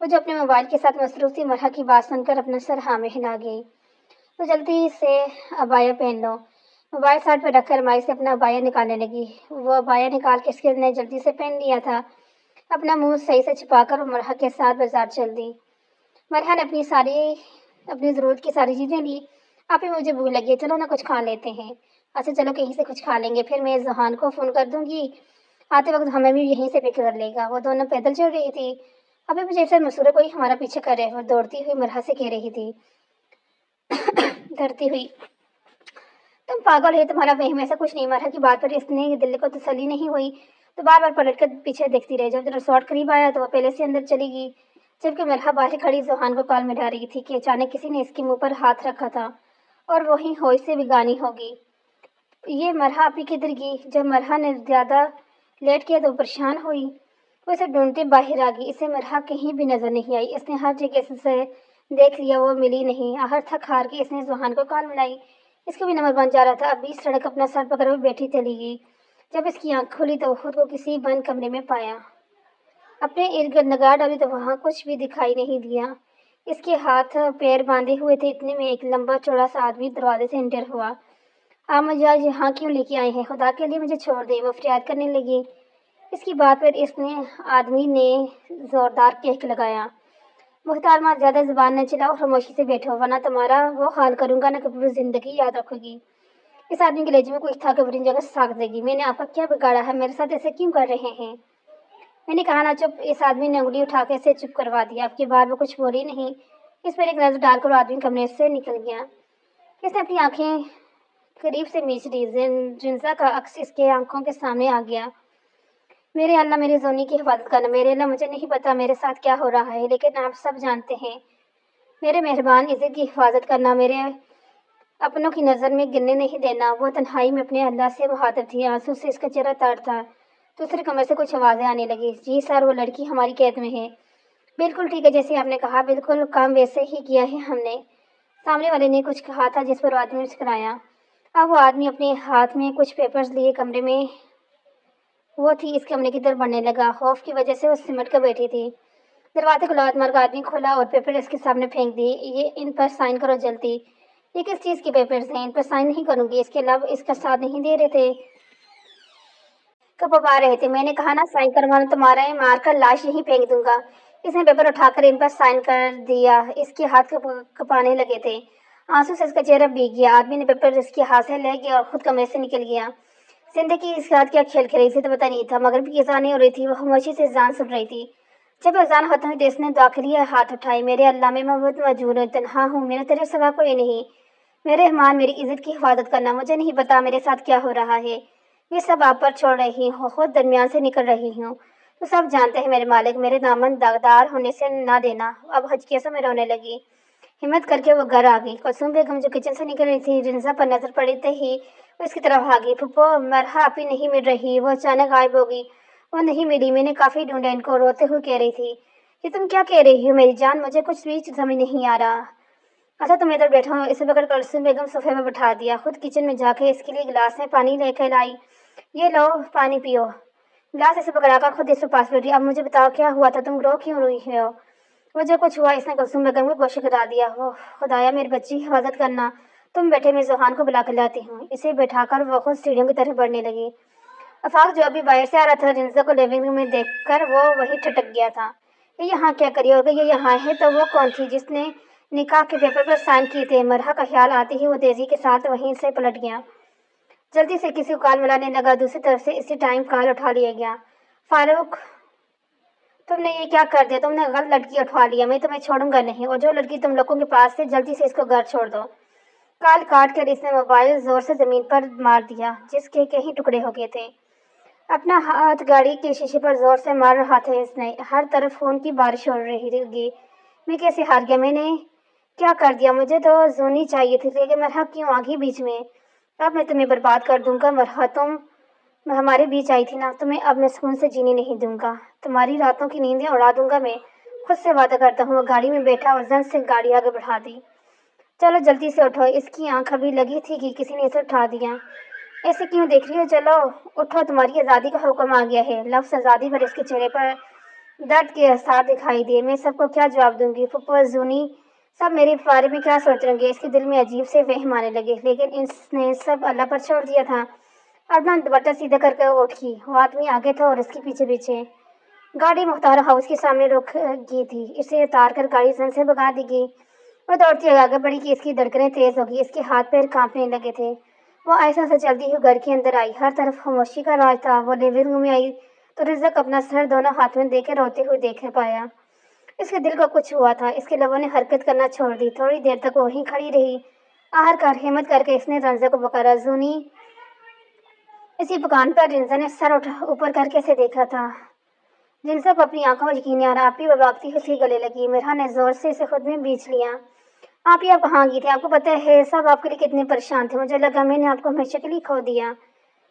وہ جو اپنے موبائل کے ساتھ مصروف تھی مرحا کی بات سن کر اپنا سر ہاں میں ہلا گئی۔ تو جلدی سے ابایا پہن لو۔ موبائل ساتھ پہ رکھ کر مائی سے اپنا ابایا نکالنے لگی۔ وہ ابایا نکال کے اس کے نے جلدی سے پہن لیا تھا۔ اپنا منہ صحیح سے چھپا کر وہ مرحا کے ساتھ بازار چل دی۔ مرحا نے اپنی ضرورت کی ساری چیزیں لی۔ آپ ہی مجھے بھوک لگی ہے، چلو نا کچھ کھا لیتے ہیں۔ اچھا چلو کہیں سے کچھ کھا لیں گے، پھر میں ذوحان کو فون کر دوں گی، آتے وقت ہمیں بھی یہیں سے پک کر لے گا۔ وہ دونوں پیدل چل رہی تھی۔ ابھی مجھے ایسا محسوس ہے کوئی ہمارا پیچھے کر رہے، اور دوڑتی ہوئی مرحا سے کہہ رہی تھی ڈرتی ہوئی، تم پاگل ہے، تمہارا وہم، ایسا کچھ نہیں۔ مرحا کی بات پر اس نے دل کو تسلی نہیں ہوئی تو بار بار پلٹ کر پیچھے دیکھتی رہی۔ جب ریسورٹ قریب آیا تو وہ پہلے سے اندر چلی گئی، جبکہ مرحا باہر کھڑی ذوحان کو کال ملا رہی تھی کہ اچانک کسی نے اس کے منہ پر ہاتھ رکھا تھا اور وہی ہوش سے بیگانی ہوگی۔ یہ مرحا اپنی کدھر گئی؟ جب مرحا نے زیادہ لیٹ کیا تو پریشان ہوئی، وہ اسے ڈھونڈتے باہر آ گئی۔ اسے مرحا کہیں بھی نظر نہیں آئی۔ اس نے ہر جگہ سے دیکھ لیا، وہ ملی نہیں۔ آخر تھک ہار کے اس نے ذوحان کو کال ملائی۔ اس کو بھی نمبر بن جا رہا تھا۔ اب بیچ سڑک اپنا سر پکڑ کر بیٹھی چلی گئی۔ جب اس کی آنکھ کھلی تو وہ خود کو کسی بند کمرے میں پایا۔ اپنے ارد گرد نگاہ ڈالی تو وہاں کچھ بھی دکھائی نہیں دیا۔ اس کے ہاتھ پیر باندھے ہوئے تھے، اتنے میں ایک لمبا چوڑا سا آدمی دروازے سے انٹر ہوا۔ آپ مجھے آج یہاں کیوں لے کے آئے ہیں؟ خدا کے لیے مجھے چھوڑ دیں، وہ فریاد کرنے لگی۔ اس کی بات پر آدمی نے زوردار کہک لگایا، محترمہ زیادہ زبان نہ چلاؤ، خاموشی سے بیٹھو ورنہ تمہارا وہ حال کروں گا نہ کہ پوری زندگی یاد رکھو گی۔ اس آدمی کے لہجے میں کوئی تھا کہ بری جگہ ساکھ دے گی۔ میں نے آپ کا کیا بگاڑا ہے؟ میرے ساتھ ایسے کیوں کر رہے ہیں؟ میں نے کہا نا چپ۔ اس آدمی نے انگلی اٹھا کے اسے چپ کروا دیا۔ اب کی بار وہ کچھ بولی نہیں۔ اس پر ایک نظر ڈال کر وہ آدمی کمرے سے نکل گیا۔ اس نے اپنی آنکھیں قریب سے میچ لی۔ جنزا کا عکس اس کے آنکھوں کے سامنے آ گیا۔ میرے اللہ میری زونی کی حفاظت کرنا۔ میرے اللہ مجھے نہیں پتا میرے ساتھ کیا ہو رہا ہے، لیکن آپ سب جانتے ہیں۔ میرے مہربان عزت کی حفاظت کرنا، میرے اپنوں کی نظر میں گرنے نہیں دینا۔ وہ تنہائی میں اپنے اللہ سے مخاطب تھی، آنسو سے اس کا چہرہ تر تھا۔ دوسرے کمرے سے کچھ آوازیں آنے لگی۔ جی سر، وہ لڑکی ہماری قید میں ہے۔ بالکل ٹھیک ہے، جیسے آپ نے کہا، بالکل کام ویسے ہی کیا ہے ہم نے۔ سامنے والے نے کچھ کہا تھا جس پر وہ آدمی مسکرایا۔ اب وہ آدمی اپنے ہاتھ میں کچھ پیپرز لیے کمرے میں وہ تھی اس کمرے کی طرف بڑھنے لگا۔ خوف کی وجہ سے وہ سمٹ کر بیٹھی تھی۔ دروازے کو لات مار کر آدمی کھولا اور پیپر اس کے سامنے پھینک دیے۔ یہ ان پر سائن کرو جلدی۔ یہ کس چیز کے پیپرز ہیں؟ ان پر سائن نہیں کروں گی۔ اس کے لب اس کا ساتھ نہیں دے رہے تھے، کپا رہے تھے۔ میں نے کہا نا سائن کروانا، تمہارے مار کر لاش یہیں پھینک دوں گا۔ اس نے پیپر اٹھا کر ان پر سائن کر دیا۔ اس کے ہاتھ کپانے لگے تھے، آنسو سے اس کا چہرہ بھیگ گیا۔ آدمی نے پیپر اس کے ہاتھ سے لے گیا اور خود کمرے سے نکل گیا۔ زندگی اس رات کیا کھیل کھیل رہی تھی تو پتہ نہیں تھا۔ مغرب کی اذان ہو رہی تھی، وہ خاموشی سے اذان سن رہی تھی۔ جب اذان ختم ہوئی تو اس نے دعا کے لیے ہاتھ اٹھائے، میرے اللہ میں بہت مجبور ہوں، تنہا ہوں، میرے تیرے سوا کوئی نہیں۔ میرے رحمان میری عزت کی حفاظت کرنا۔ مجھے نہیں پتا میرے ساتھ کیا ہو رہا ہے، یہ سب آپ پر چھوڑ رہی ہوں، خود درمیان سے نکل رہی ہوں۔ تو سب جانتے ہیں میرے مالک، میرے دامن داغدار ہونے سے نہ دینا۔ اب ہچکیوں میں رونے لگی۔ ہمت کر کے وہ گھر آ گئی۔ کلثوم بیگم جو کچن سے نکل رہی تھی، جنزا پر نظر پڑتے ہی وہ اس کی طرف بھاگی۔ پھپھو، مرحا اپی نہیں مل رہی، وہ اچانک غائب ہو گئی۔ وہ نہیں ملی، میں نے کافی ڈھونڈا ان کو، روتے ہوئے کہہ رہی تھی۔ یہ تم کیا کہہ رہی ہو میری جان؟ مجھے کچھ بھی سمجھ نہیں آ رہا۔ اچھا تم ادھر بیٹھو۔ اسے پکڑ کر کلثوم بیگم صوفے میں بٹھا دیا، خود کچن میں جا کے اس کے لیے گلاس میں پانی لے کر لائی۔ یہ لو پانی پیو۔ گلاس اسے پکڑا کر خود اس کے پاس بیٹھی۔ اب مجھے بتاؤ کیا ہوا تھا، تم رو کیوں رہی ہو؟ وہ جو کچھ ہوا اس نے کلثوم بیگم کو گوشے کرا دیا۔ اوہ خدایا، میری بچی کی حفاظت کرنا۔ تم بیٹھے، میں ذوحان کو بلا کر لاتی ہوں۔ اسے بٹھا کر وہ خود سیڑھیوں کی طرف بڑھنے لگی۔ آفاق جو ابھی باہر سے آ رہا تھا، جنزا کو لیونگ روم میں دیکھ کر وہ وہیں ٹھٹک گیا تھا۔ یہ یہاں کیا کری ہوگی؟ یہ یہاں ہے تو وہ کون تھی جس نے نکاح کے پیپر پر سائن کیے تھے؟ مرحا کا خیال آتے ہی وہ تیزی کے ساتھ وہیں سے پلٹ گیا، جلدی سے کسی کو کال ملانے لگا۔ دوسری طرف سے اسی ٹائم کال اٹھا لیا گیا۔ فاروق، تم نے یہ کیا کر دیا؟ تم نے غلط لڑکی اٹھوا لیا، میں تمہیں چھوڑوں گا نہیں، اور جو لڑکی تم لوگوں کے پاس ہے جلدی سے اس کو گھر چھوڑ دو۔ کال کاٹ کر اس نے موبائل زور سے زمین پر مار دیا، جس کے کئی ٹکڑے ہو گئے تھے۔ اپنا ہاتھ گاڑی کے شیشے پر زور سے مار رہا تھا اس نے۔ ہر طرف خون کی بارش ہو رہی گی۔ میں کیسے ہار گیا؟ میں نے کیا کر دیا؟ مجھے تو زونی چاہیے تھی، لیکن مرحا کیوں آ گئی بیچ میں؟ اب میں تمہیں برباد کر دوں گا۔ مرحا تم ہمارے بیچ آئی تھی نا، تمہیں اب میں سکون سے جینے نہیں دوں گا، تمہاری راتوں کی نیندیں اڑا دوں گا میں، خود سے وعدہ کرتا ہوں۔ وہ گاڑی میں بیٹھا اور زن سے گاڑی آگے بڑھا دی۔ چلو جلدی سے اٹھو۔ اس کی آنکھ ابھی لگی تھی کہ کسی نے اسے اٹھا دیا۔ ایسے کیوں دیکھ رہی ہو؟ چلو اٹھو، تمہاری آزادی کا حکم آ گیا ہے۔ لفظ آزادی پر اس کے چہرے پر درد کے آثار دکھائی دیے۔ میں سب کو کیا جواب دوں گی؟ پھپھو زونی سب میرے بارے میں کیا سوچ رہیں گے؟ اس کے دل میں عجیب سے وہم آنے لگے، لیکن اس نے سب اللہ پر چھوڑ دیا تھا۔ اپنا دوپٹہ سیدھا کر کے اٹھی۔ وہ آدمی آگے تھا اور اس کے پیچھے پیچھے گاڑی مختار ہاؤس کے سامنے رک گئی تھی۔ اسے اتار کر گاڑی زن سے بھگا دی گئی۔ وہ دوڑتی آگے بڑھی کہ اس کی دھڑکنیں تیز ہو گئی، اس کے ہاتھ پیر کانپنے لگے تھے۔ وہ آہستہ سے چلتی ہوئی گھر کے اندر آئی۔ ہر طرف خاموشی کا راج تھا۔ وہ لیونگ روم میں آئی تو رزق اپنا سر دونوں ہاتھ میں دے کے روتے ہوئے دیکھ پایا۔ اس کے دل کو کچھ ہوا تھا۔ اس کے لبوں نے حرکت کرنا چھوڑ دی۔ تھوڑی دیر تک وہیں کھڑی رہی۔ آخرکار ہمت کر کے اس نے رنزا کو پکارا، زونی۔ اسی دکان پر رنزا نے سر اوپر کر کے اسے دیکھا تھا۔ رنزا کو اپنی آنکھوں میں یقین نہیں آ رہا۔ آپی وہ بھاگتی ہوئی اس کے گلے لگی۔ مرحا نے زور سے اسے خود میں بیچ لیا۔ آپی آپ کہاں گئی تھی؟ آپ کو پتہ ہے سب آپ کے لیے کتنے پریشان تھے۔ مجھے لگا میں نے آپ کو ہمیشہ کے لیے کھو دیا۔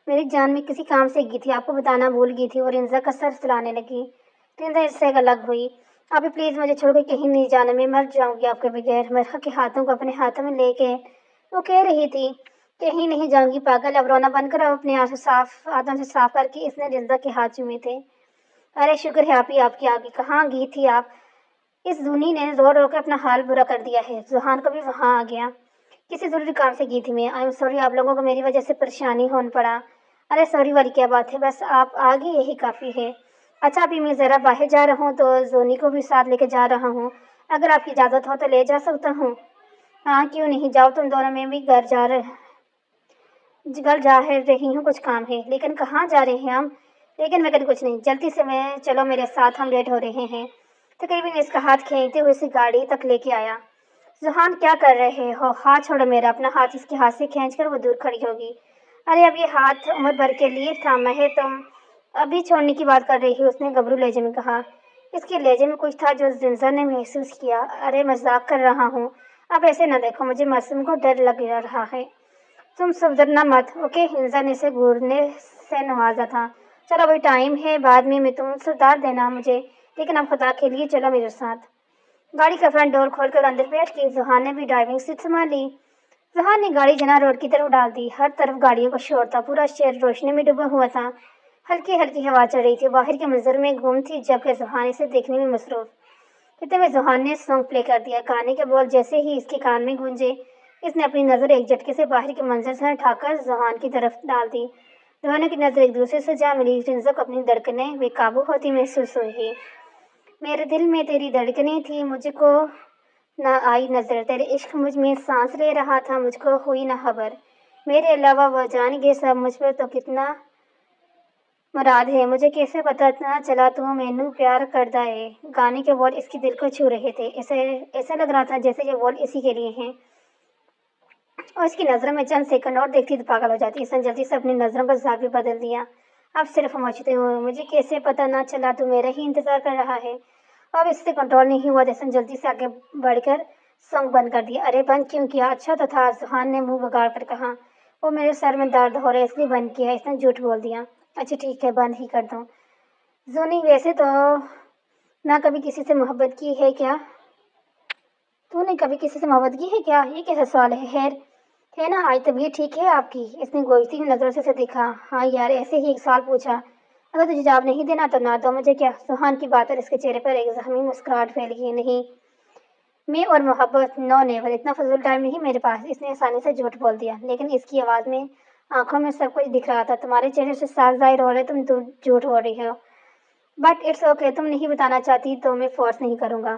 میری جان میں کسی کام سے گئی تھی، آپ کو بتانا بھول گئی تھی۔ وہ رنزا کا سر سلانے لگی۔ رنزا اس سے الگ ہوئی۔ آپی پلیز مجھے چھوڑ کے کہیں نہیں جانا، میں مر جاؤں گی آپ کے بغیر۔ مرحا کے ہاتھوں کو اپنے ہاتھوں میں لے کے وہ کہہ رہی تھی، کہیں نہیں جاؤں گی پاگل۔ اب رونا بند کر، اپنے ہاتھوں سے صاف کر کے اس نے رنزا کے ہاتھ چومے تھے۔ ارے شکر ہے آپی آپ کی آگے، کہاں گئی تھی آپ؟ اس زونی نے رو رو کے اپنا حال برا کر دیا ہے۔ زحان کو بھی وہاں آ گیا۔ کسی ضروری کام سے گئی تھی میں۔ آئی ایم سوری، آپ لوگوں کو میری وجہ سے پریشانی ہونے پڑا۔ ارے سوری والی کیا بات ہے، بس آپ آ گئی یہی کافی ہے۔ اچھا ابھی میں ذرا باہر جا رہا ہوں تو زونی کو بھی ساتھ لے کے جا رہا ہوں، اگر آپ کی اجازت ہو تو لے جا سکتا ہوں؟ ہاں کیوں نہیں، جاؤ تم دونوں، میں بھی گھر جا رہی ہوں، کچھ کام ہے۔ لیکن کہاں جا رہے ہیں ہم؟ لیکن ویکن کچھ نہیں، جلدی سے میں چلو میرے ساتھ، ہم لیٹ ہو رہے ہیں۔ تقریباً اس کا ہاتھ کھینچتے ہوئے اسے گاڑی تک لے کے آیا۔ زحان کیا کر رہے ہو؟ ہاتھ چھوڑو میرا۔ اپنا ہاتھ اس کے ہاتھ سے کھینچ کر وہ دور کھڑی ہوگی۔ ارے اب یہ ہاتھ عمر بھر کے لیے تھاما ہے، تم ابھی چھوڑنے کی بات کر رہی ہو، اس نے گبرو لہجے میں کہا۔ اس کے لہجے میں کچھ تھا جو رنزا نے محسوس کیا۔ ارے مذاق کر رہا ہوں، اب ایسے نہ دیکھو، مجھے معصوم کو ڈر لگ رہا ہے۔ تم سدھرنا مت، اوکے؟ رنزا نے اسے گھورنے سے نوازا تھا۔ چلو ابھی ٹائم ہے، بعد میں تم سدھار دینا مجھے، لیکن اب خدا کے لیے چلو میرے ساتھ۔ گاڑی کا فرنٹ ڈور کھول کر اندر بیٹھ گئی۔ زحان نے بھی ڈرائیونگ سیٹ سنبھال لی۔ زحان نے گاڑی جناح روڈ کی طرف ڈال دی۔ ہر طرف گاڑیوں کا شور تھا، پورا شہر روشنی میں ڈوبا ہوا تھا۔ ہلکی ہلکی ہوا چل رہی تھی، باہر کے منظر میں گم تھی، جبکہ زحان اسے دیکھنے میں مصروف۔ اتنے میں زحان نے سانگ پلے کر دیا۔ گانے کے بول جیسے ہی اس کے کان میں گونجے، اس نے اپنی نظر ایک جھٹکے سے باہر کے منظر سے ہٹا کر زحان کی طرف ڈال دی۔ دونوں کی نظر ایک دوسرے سے جا ملی۔ رنزا کو اپنی دھڑکنیں بے قابو ہوتی محسوس ہوئی۔ میرے دل میں تیری دھڑکنیں تھی، مجھ کو نہ آئی نظر، تیرے عشق مجھ میں سانس لے رہا تھا، مجھ کو ہوئی نہ خبر۔ میرے علاوہ وہ جان گے سب، مجھ پر تو کتنا مراد ہے، مجھے کیسے پتہ نہ چلا تو مینوں پیار کردا ہے۔ گانے کے بول اس کے دل کو چھو رہے تھے۔ ایسا لگ رہا تھا جیسے یہ بول اسی کے لیے ہیں، اور اس کی نظروں میں چند سیکنڈ اور دیکھتی تو پاگل ہو جاتی۔ اس نے جلدی سے اپنی نظروں کا زاویہ بدل دیا۔ اب صرف خاموشی ہوئی۔ مجھے کیسے پتہ نہ چلا تو میرا ہی انتظار کر رہا ہے۔ اب اس سے کنٹرول نہیں ہوا، اس نے جلدی سے آگے بڑھ کر سانگ بند کر دیا۔ ارے بند کیوں کیا؟ اچھا تو تھا، زحان نے منہ بگاڑ کر کہا۔ وہ میرے سر میں درد ہو رہا ہے اس لیے بند کیا، اس نے جھوٹ بول دیا۔ اچھا ٹھیک ہے، بند ہی کر دو۔ زونی ویسے تو نہ کبھی کسی سے محبت کی ہے کیا؟ تو نے کبھی کسی سے محبت کی ہے کیا؟ یہ کیسا سوال ہے؟ خیر ہے نا، آج طبیعت ٹھیک ہے آپ کی؟ اس نے گوجتی ہوئی نظروں سے اسے دیکھا۔ ہاں یار، ایسے ہی ایک سوال پوچھا، اگر تجھے جواب نہیں دینا تو نہ دو، مجھے کیا؟ زحان کی بات اور اس کے چہرے پر ایک زخمی مسکراہٹ پھیل گئی۔ نہیں، میں اور محبت، نو نیور، اتنا فضول ٹائم نہیں میرے پاس۔ اس نے آسانی سے جھوٹ بول دیا، لیکن اس کی آواز میں، آنکھوں میں سب کچھ دکھ رہا تھا۔ تمہارے چہرے سے صاف ظاہر ہو رہا ہے تم جھوٹ بول رہی ہو، بٹ اٹس اوکے، تم نہیں بتانا چاہتی تو میں فورس نہیں کروں گا۔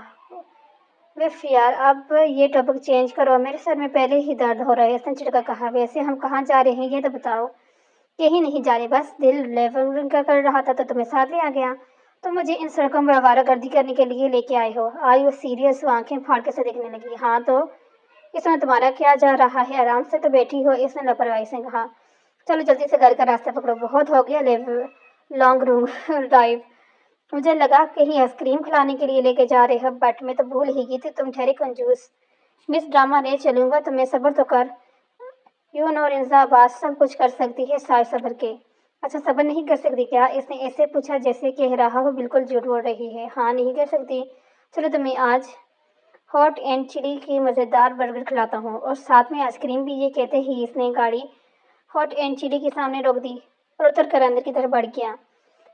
وف یار، اب یہ ٹاپک چینج کرو، میرے سر میں پہلے ہی درد ہو رہا ہے، اس نے چڑھ کر کہا۔ ویسے ہم کہاں جا رہے ہیں یہ تو بتاؤ؟ کہیں نہیں جا رہے، بس دل لیورنگ کر رہا تھا تو تمہیں ساتھ لے آ گیا۔ تم مجھے ان سڑکوں پر آوارہ گردی کرنے کے لیے لے کے آئے ہو؟ آئی وہ سیریس؟ وہ آنکھیں پھاڑ کے سے دیکھنے لگی۔ ہاں تو اس میں تمہارا کیا جا رہا ہے، آرام سے تو بیٹھی ہو، اس نے لاپرواہی سے کہا۔ چلو جلدی سے گھر کا راستہ پکڑو، بہت ہو گیا لانگ ڈرائیو۔ مجھے لگا کہیں آئس کریم کھلانے کے لیے لے کے جا رہے ہو، بٹ میں تو بھول ہی گئی تھی، تم ٹھہرے کنجوس۔ مس ڈرامہ لے چلوں گا تمہیں، صبر تو کر۔ یو نو رنزا، بات سب کچھ کر سکتی ہے سائے صبر کے۔ اچھا صبر نہیں کر سکتی کیا؟ اس نے ایسے پوچھا جیسے کہہ رہا ہو بالکل جھوٹ بول رہی ہے۔ ہاں نہیں کر سکتی۔ چلو تمہیں آج ہاٹ اینڈ چلی کی مزیدار برگر کھلاتا ہوں، اور ساتھ میں آئس کریم بھی۔ یہ کہتے ہی اس نے گاڑی ہاٹ اینڈ چلی کے سامنے روک دی اور اتر کر اندر کی طرف بڑھ گیا۔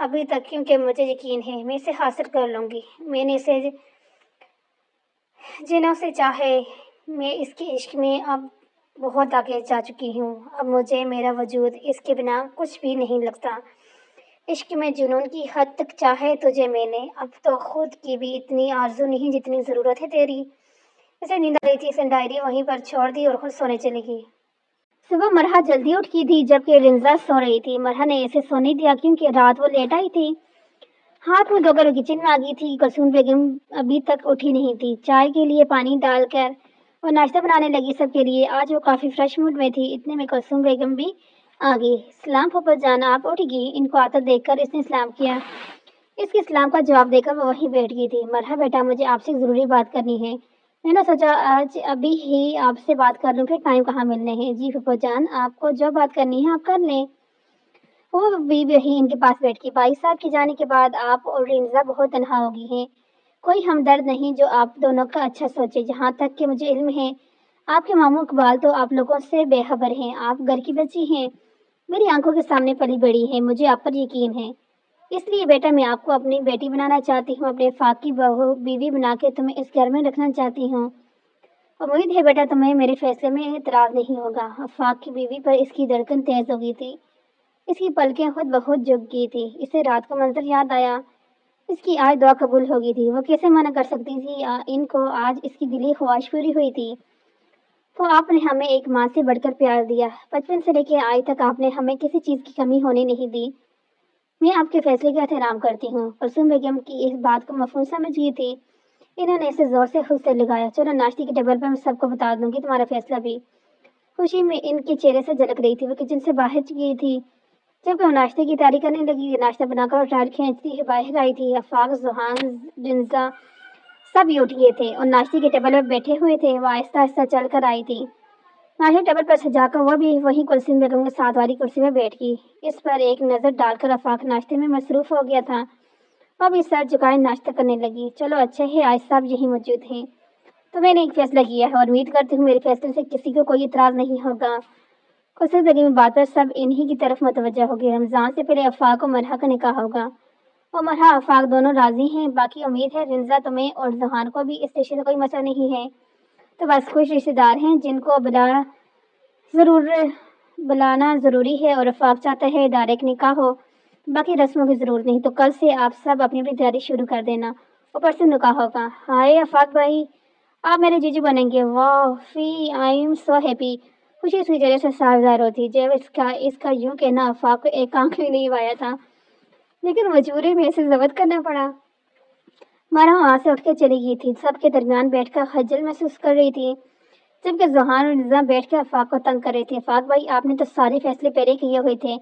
ابھی تک، کیونکہ مجھے یقین ہے میں اسے حاصل کر لوں گی۔ میں نے اسے جنوں سے چاہے، میں اس کے عشق میں اب بہت آگے جا چکی ہوں۔ اب مجھے میرا وجود اس کے بنا کچھ بھی نہیں لگتا۔ عشق میں جنون کی حد تک چاہے تجھے میں نے، اب تو خود کی بھی اتنی آرزو نہیں جتنی ضرورت ہے تیری۔ اسے نیند آ رہی تھی، اس نے ڈائری وہیں پر چھوڑ دی اور خود سونے چلی گئی۔ صبح مرحا جلدی اٹھی تھی جبکہ رنزا سو رہی تھی۔ مرحا نے اسے سونے دیا کیونکہ رات وہ لیٹ آئی تھی۔ ہاتھ میں دھو کر وہ کچن میں آ گئی تھی۔ کلثوم بیگم ابھی تک اٹھی نہیں تھی۔ چائے کے لیے پانی ڈال کر وہ ناشتہ بنانے لگی سب کے لیے۔ آج وہ کافی فریش موڈ میں تھی۔ اتنے میں کلثوم بیگم بھی آ گئی۔ سلام پھوپھو جان، آپ اٹھ گئی؟ ان کو آتا دیکھ کر اس نے سلام کیا۔ اس کے سلام کا جواب دے کر وہ وہیں بیٹھ گئی تھی۔ مرحبا بیٹا، مجھے آپ سے ضروری بات کرنی ہے۔ میں نے سوچا آج ابھی ہی آپ سے بات کر لوں، پھر ٹائم کہاں ملنے ہیں۔ جی پھوپھو جان، آپ کو جو بات کرنی ہے آپ کر لیں۔ وہ بھی وہی ان کے پاس بیٹھ گئی۔ بھائی صاحب کے جانے کے بعد آپ اور رنزا بہت تنہا ہو گئی ہیں۔ کوئی ہمدرد نہیں جو آپ دونوں کا اچھا سوچے۔ جہاں تک کہ مجھے علم ہے آپ کے ماموں اقبال تو آپ لوگوں سے بے خبر ہیں۔ آپ گھر کی بچی ہیں، میری آنکھوں کے سامنے پلی بڑی ہیں، مجھے آپ پر یقین ہے۔ اس لیے بیٹا میں آپ کو اپنی بیٹی بنانا چاہتی ہوں، اپنے افاق کی بہو بیوی بنا کے تمہیں اس گھر میں رکھنا چاہتی ہوں۔ امید ہے بیٹا تمہیں میرے فیصلے میں اعتراض نہیں ہوگا۔ افاق کی بیوی پر اس کی دھڑکن تیز ہو گئی تھی۔ اس کی پلکیں خود بخود جھک گئی تھی۔ اسے رات کا منظر یاد آیا۔ اس کی آج دعا قبول ہو گئی تھی۔ وہ کیسے منع کر سکتی تھی؟ ان کو آج اس کی دلی خواہش پوری ہوئی تھی۔ تو آپ نے ہمیں ایک ماں سے بڑھ کر پیار دیا۔ بچپن سے لے کے آج تک آپ نے ہمیں کسی چیز کی کمی ہونے نہیں دی۔ میں آپ کے فیصلے کا احترام کرتی ہوں۔ کلثوم بیگم کی اس بات کو مفہوم سمجھ گئی تھی۔ انہوں نے اسے زور سے خود سے لگایا۔ چلو ناشتے کے ٹیبل پر میں سب کو بتا دوں گی تمہارا فیصلہ بھی۔ خوشی میں ان کے چہرے سے جھلک رہی تھی۔ وہ کچن سے باہر گئی تھی جبکہ وہ ناشتے کی تیاری کرنے لگی۔ ناشتہ بنا کر ٹائر کھینچتی ہوئی باہر آئی تھی۔ افاق، ذوحان، رنزا سب بھی اٹھ گئے تھے اور ناشتے کے ٹیبل پر بیٹھے ہوئے تھے۔ وہ آہستہ آہستہ چل کر آئی تھی۔ ناشتے ٹیبل پر سجا کر وہ بھی وہیں کلثوم بیگم کے ساتھ والی کرسی میں بیٹھ گئی۔ اس پر ایک نظر ڈال کر افاق ناشتے میں مصروف ہو گیا تھا۔ وہ بھی سر جھکائے ناشتہ کرنے لگی۔ چلو اچھا ہے آج صاحب یہی موجود ہیں تو میں نے ایک فیصلہ کیا ہے اور امید کرتی ہوں میرے فیصلے سے کسی کو کوئی اعتراض نہیں ہوگا۔ کلثوم بیگم بات پر سب انہی کی طرف متوجہ ہو گئے۔ رمضان سے پہلے افاق اور مرحا کا نکاح ہوگا۔ اور مرحا افاق دونوں راضی ہیں۔ باقی امید ہے رنزا تمہیں اور ذوحان کو بھی اس رشتے سے کوئی مسئلہ نہیں ہے۔ تو بس خوش رشتے دار ہیں جن کو بلانا ضروری ہے اور افاق چاہتا ہے ڈائریکٹ نکاح ہو، باقی رسموں کی ضرورت نہیں۔ تو کل سے آپ سب اپنی اپنی تیاری شروع کر دینا، اوپر سے نکاح ہوگا۔ ہائے افاق بھائی، آپ میرے جیجو بنیں گے؟ واہ فی، آئی ایم سو ہیپی۔ خوشی اس کی چہرے سے صاف ظاہر ہوتی۔ جب اس کا یوں کہنا افاق کو ایک آنکھ بھی نہیں آیا تھا، لیکن مجبوری میں اسے ضبط کرنا پڑا۔ مرحا وہاں سے اٹھ کے چلی گئی تھی۔ سب کے درمیان بیٹھ کر خجل محسوس کر رہی تھی جبکہ ذوحان اور رنزا بیٹھ کے افاق کو تنگ کر رہے تھے۔ افاق بھائی، آپ نے تو سارے فیصلے پہلے کیے ہوئے تھے،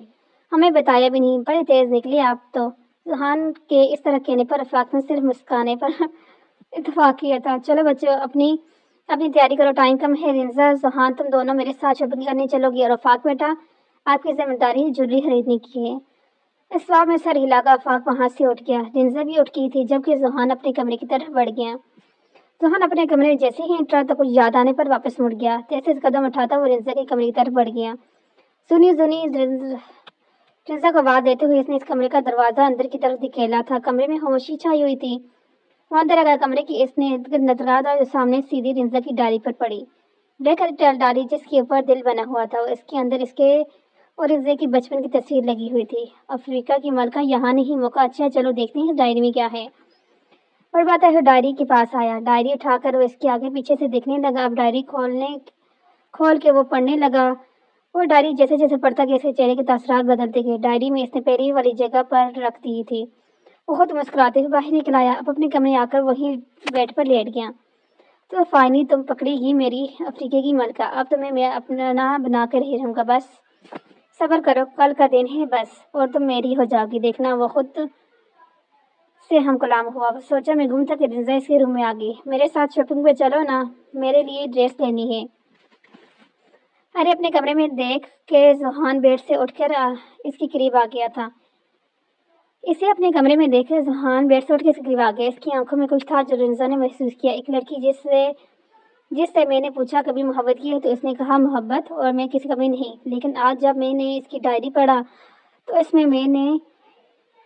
ہمیں بتایا بھی نہیں، بڑے تیز نکلے آپ تو۔ ذوحان کے اس طرح کہنے پر افاق نے صرف مسکرانے پر اتفاق کیا تھا۔ چلو بچوں، اپنی تیاری کرو، ٹائم کم ہے۔ رنزا، ذوحان، تم دونوں میرے ساتھ شاپنگ کرنے چلو گی اور افاق بیٹا آپ کی ذمہ داری جویلری خریدنے کی ہے۔ اس جواب میں سر ہلا کر افاق وہاں سے اٹھ گیا۔ رنزا بھی اٹھ گئی تھی جبکہ ذوحان اپنے کمرے کی طرف بڑھ گیا۔ ذوحان اپنے کمرے میں جیسے ہی انٹرا تو کچھ یاد آنے پر واپس مڑ گیا۔ جیسے قدم اٹھاتا وہ رنزا کے کمرے کی طرف بڑھ گیا۔ سنی رنزا کو آواز دیتے ہوئے اس نے اس کمرے کا دروازہ اندر کی طرف دھکیلا تھا۔ کمرے میں خاموشی چھائی ہوئی تھی۔ وہ اندر آ کمرے کی اس نے نظر آیا سامنے سیدھی رنزا کی ڈائری پر پڑی۔ بلیک ڈائری جس کے اوپر دل بنا ہوا تھا، اس کے اندر اس کے اور رنزا کی بچپن کی تصویر لگی ہوئی تھی۔ افریقہ کی ملکہ یہاں نہیں، موقع اچھا، چلو دیکھتے ہیں اس ڈائری میں کیا ہے۔ اور بات ہے ڈائری کے پاس آیا۔ ڈائری اٹھا کر وہ اس کے آگے پیچھے سے دیکھنے لگا۔ اب ڈائری کھول کے وہ پڑھنے لگا۔ وہ ڈائری جیسے جیسے پڑھتا گیا اس کے چہرے کے تاثرات بدلتے گئے۔ ڈائری میں اس نے پہلی والی جگہ پر رکھ دی تھی۔ وہ خود مسکراتے ہوئے باہر نکل آیا۔ اب اپنے کمرے آ کر وہیں بیڈ پر لیٹ گیا۔ تو فائنلی تم پکڑی گی میری افریقے کی ملکہ، اب تمہیں میں اپنا بنا کر ہی رہوں گا، بس صبر کرو، کل کا دن ہے بس، اور تم میری ہو جاؤ گی، دیکھنا۔ وہ خود سے ہم کلام ہوا۔ وہ سوچا میں گم تھا کہ رنزا اس کے روم میں آ گئی۔ میرے ساتھ شاپنگ پہ چلو نا، میرے لیے ڈریس لینی ہے۔ ارے اپنے کمرے میں دیکھ کے ذوحان بیڈ سے اٹھ کر اس کے قریب آ گیا تھا۔ اسے اپنے کمرے میں دیکھ کر ذوحان بیڈ سے اٹھ کے اس کے قریب آ گیا۔ اس کی آنکھوں میں کچھ تھا جو رنزا نے محسوس کیا۔ ایک لڑکی جس سے میں نے پوچھا کبھی محبت کی ہے تو اس نے کہا محبت اور میں کسی کبھی نہیں، لیکن آج جب میں نے اس کی ڈائری پڑھا تو اس میں نے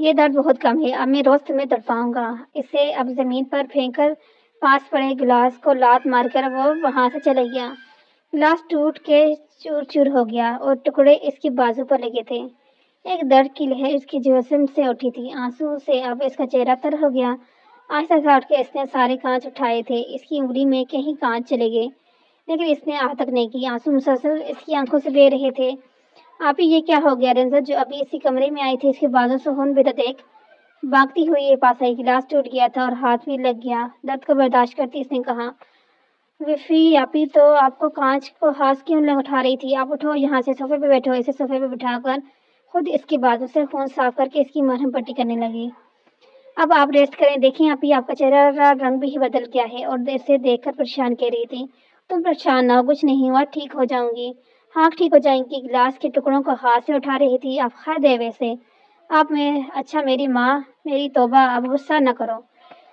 یہ درد بہت کم ہے، اب میں روز تمہیں تڑپاؤں گا۔ اسے اب زمین پر پھینک کر پاس پڑے گلاس کو لات مار کر وہ وہاں سے چلا گیا۔ گلاس ٹوٹ کے چور چور ہو گیا اور ٹکڑے اس کی بازو پر لگے تھے۔ ایک درد کی لہر اس کی جسم سے اٹھی تھی، آنسو سے اب اس کا چہرہ تر ہو گیا۔ آہستہ آہستہ اٹھ کے اس نے سارے کانچ اٹھائے تھے، اس کی انگلی میں کہیں کانچ چلے گئے، لیکن اس نے آہ تک نہیں کی۔ آنسو مسلسل اس کی آنکھوں سے بہہ رہے تھے۔ آپ ہی یہ کیا ہو گیا؟ رنزت جو ابھی اسی کمرے میں آئی تھی، اس کے بازوں سے خون بہتا دیکھ بھاگتی ہوئی یہ پاس آئی۔ گلاس ٹوٹ گیا تھا اور ہاتھ بھی لگ گیا۔ درد کو برداشت کرتی اس نے کہا، وفی آپی تو آپ کو کانچ کو ہاتھ کیوں اٹھا رہی تھی؟ آپ اٹھو یہاں سے، صوفے پہ بیٹھو۔ اسے صوفے پہ بٹھا کر خود اس کے بازو سے خون صاف کر کے اس کی مرہم پٹی کرنے لگی۔ اب آپ ریسٹ کریں۔ دیکھیں آپی، آپ کا چہرہ رنگ بھی بدل گیا ہے۔ اور اسے دیکھ کر پریشان کہہ رہی تھی، تم پریشان نہ ہو، کچھ نہیں ہوا، ٹھیک ہو جاؤں گی۔ ہاں ٹھیک ہو جائیں گی۔ گلاس کے ٹکڑوں کو ہاتھ سے اٹھا رہی تھی۔ آپ خیر ہے ویسے آپ میں اچھا میری ماں، میری توبہ، اب غصہ نہ کرو۔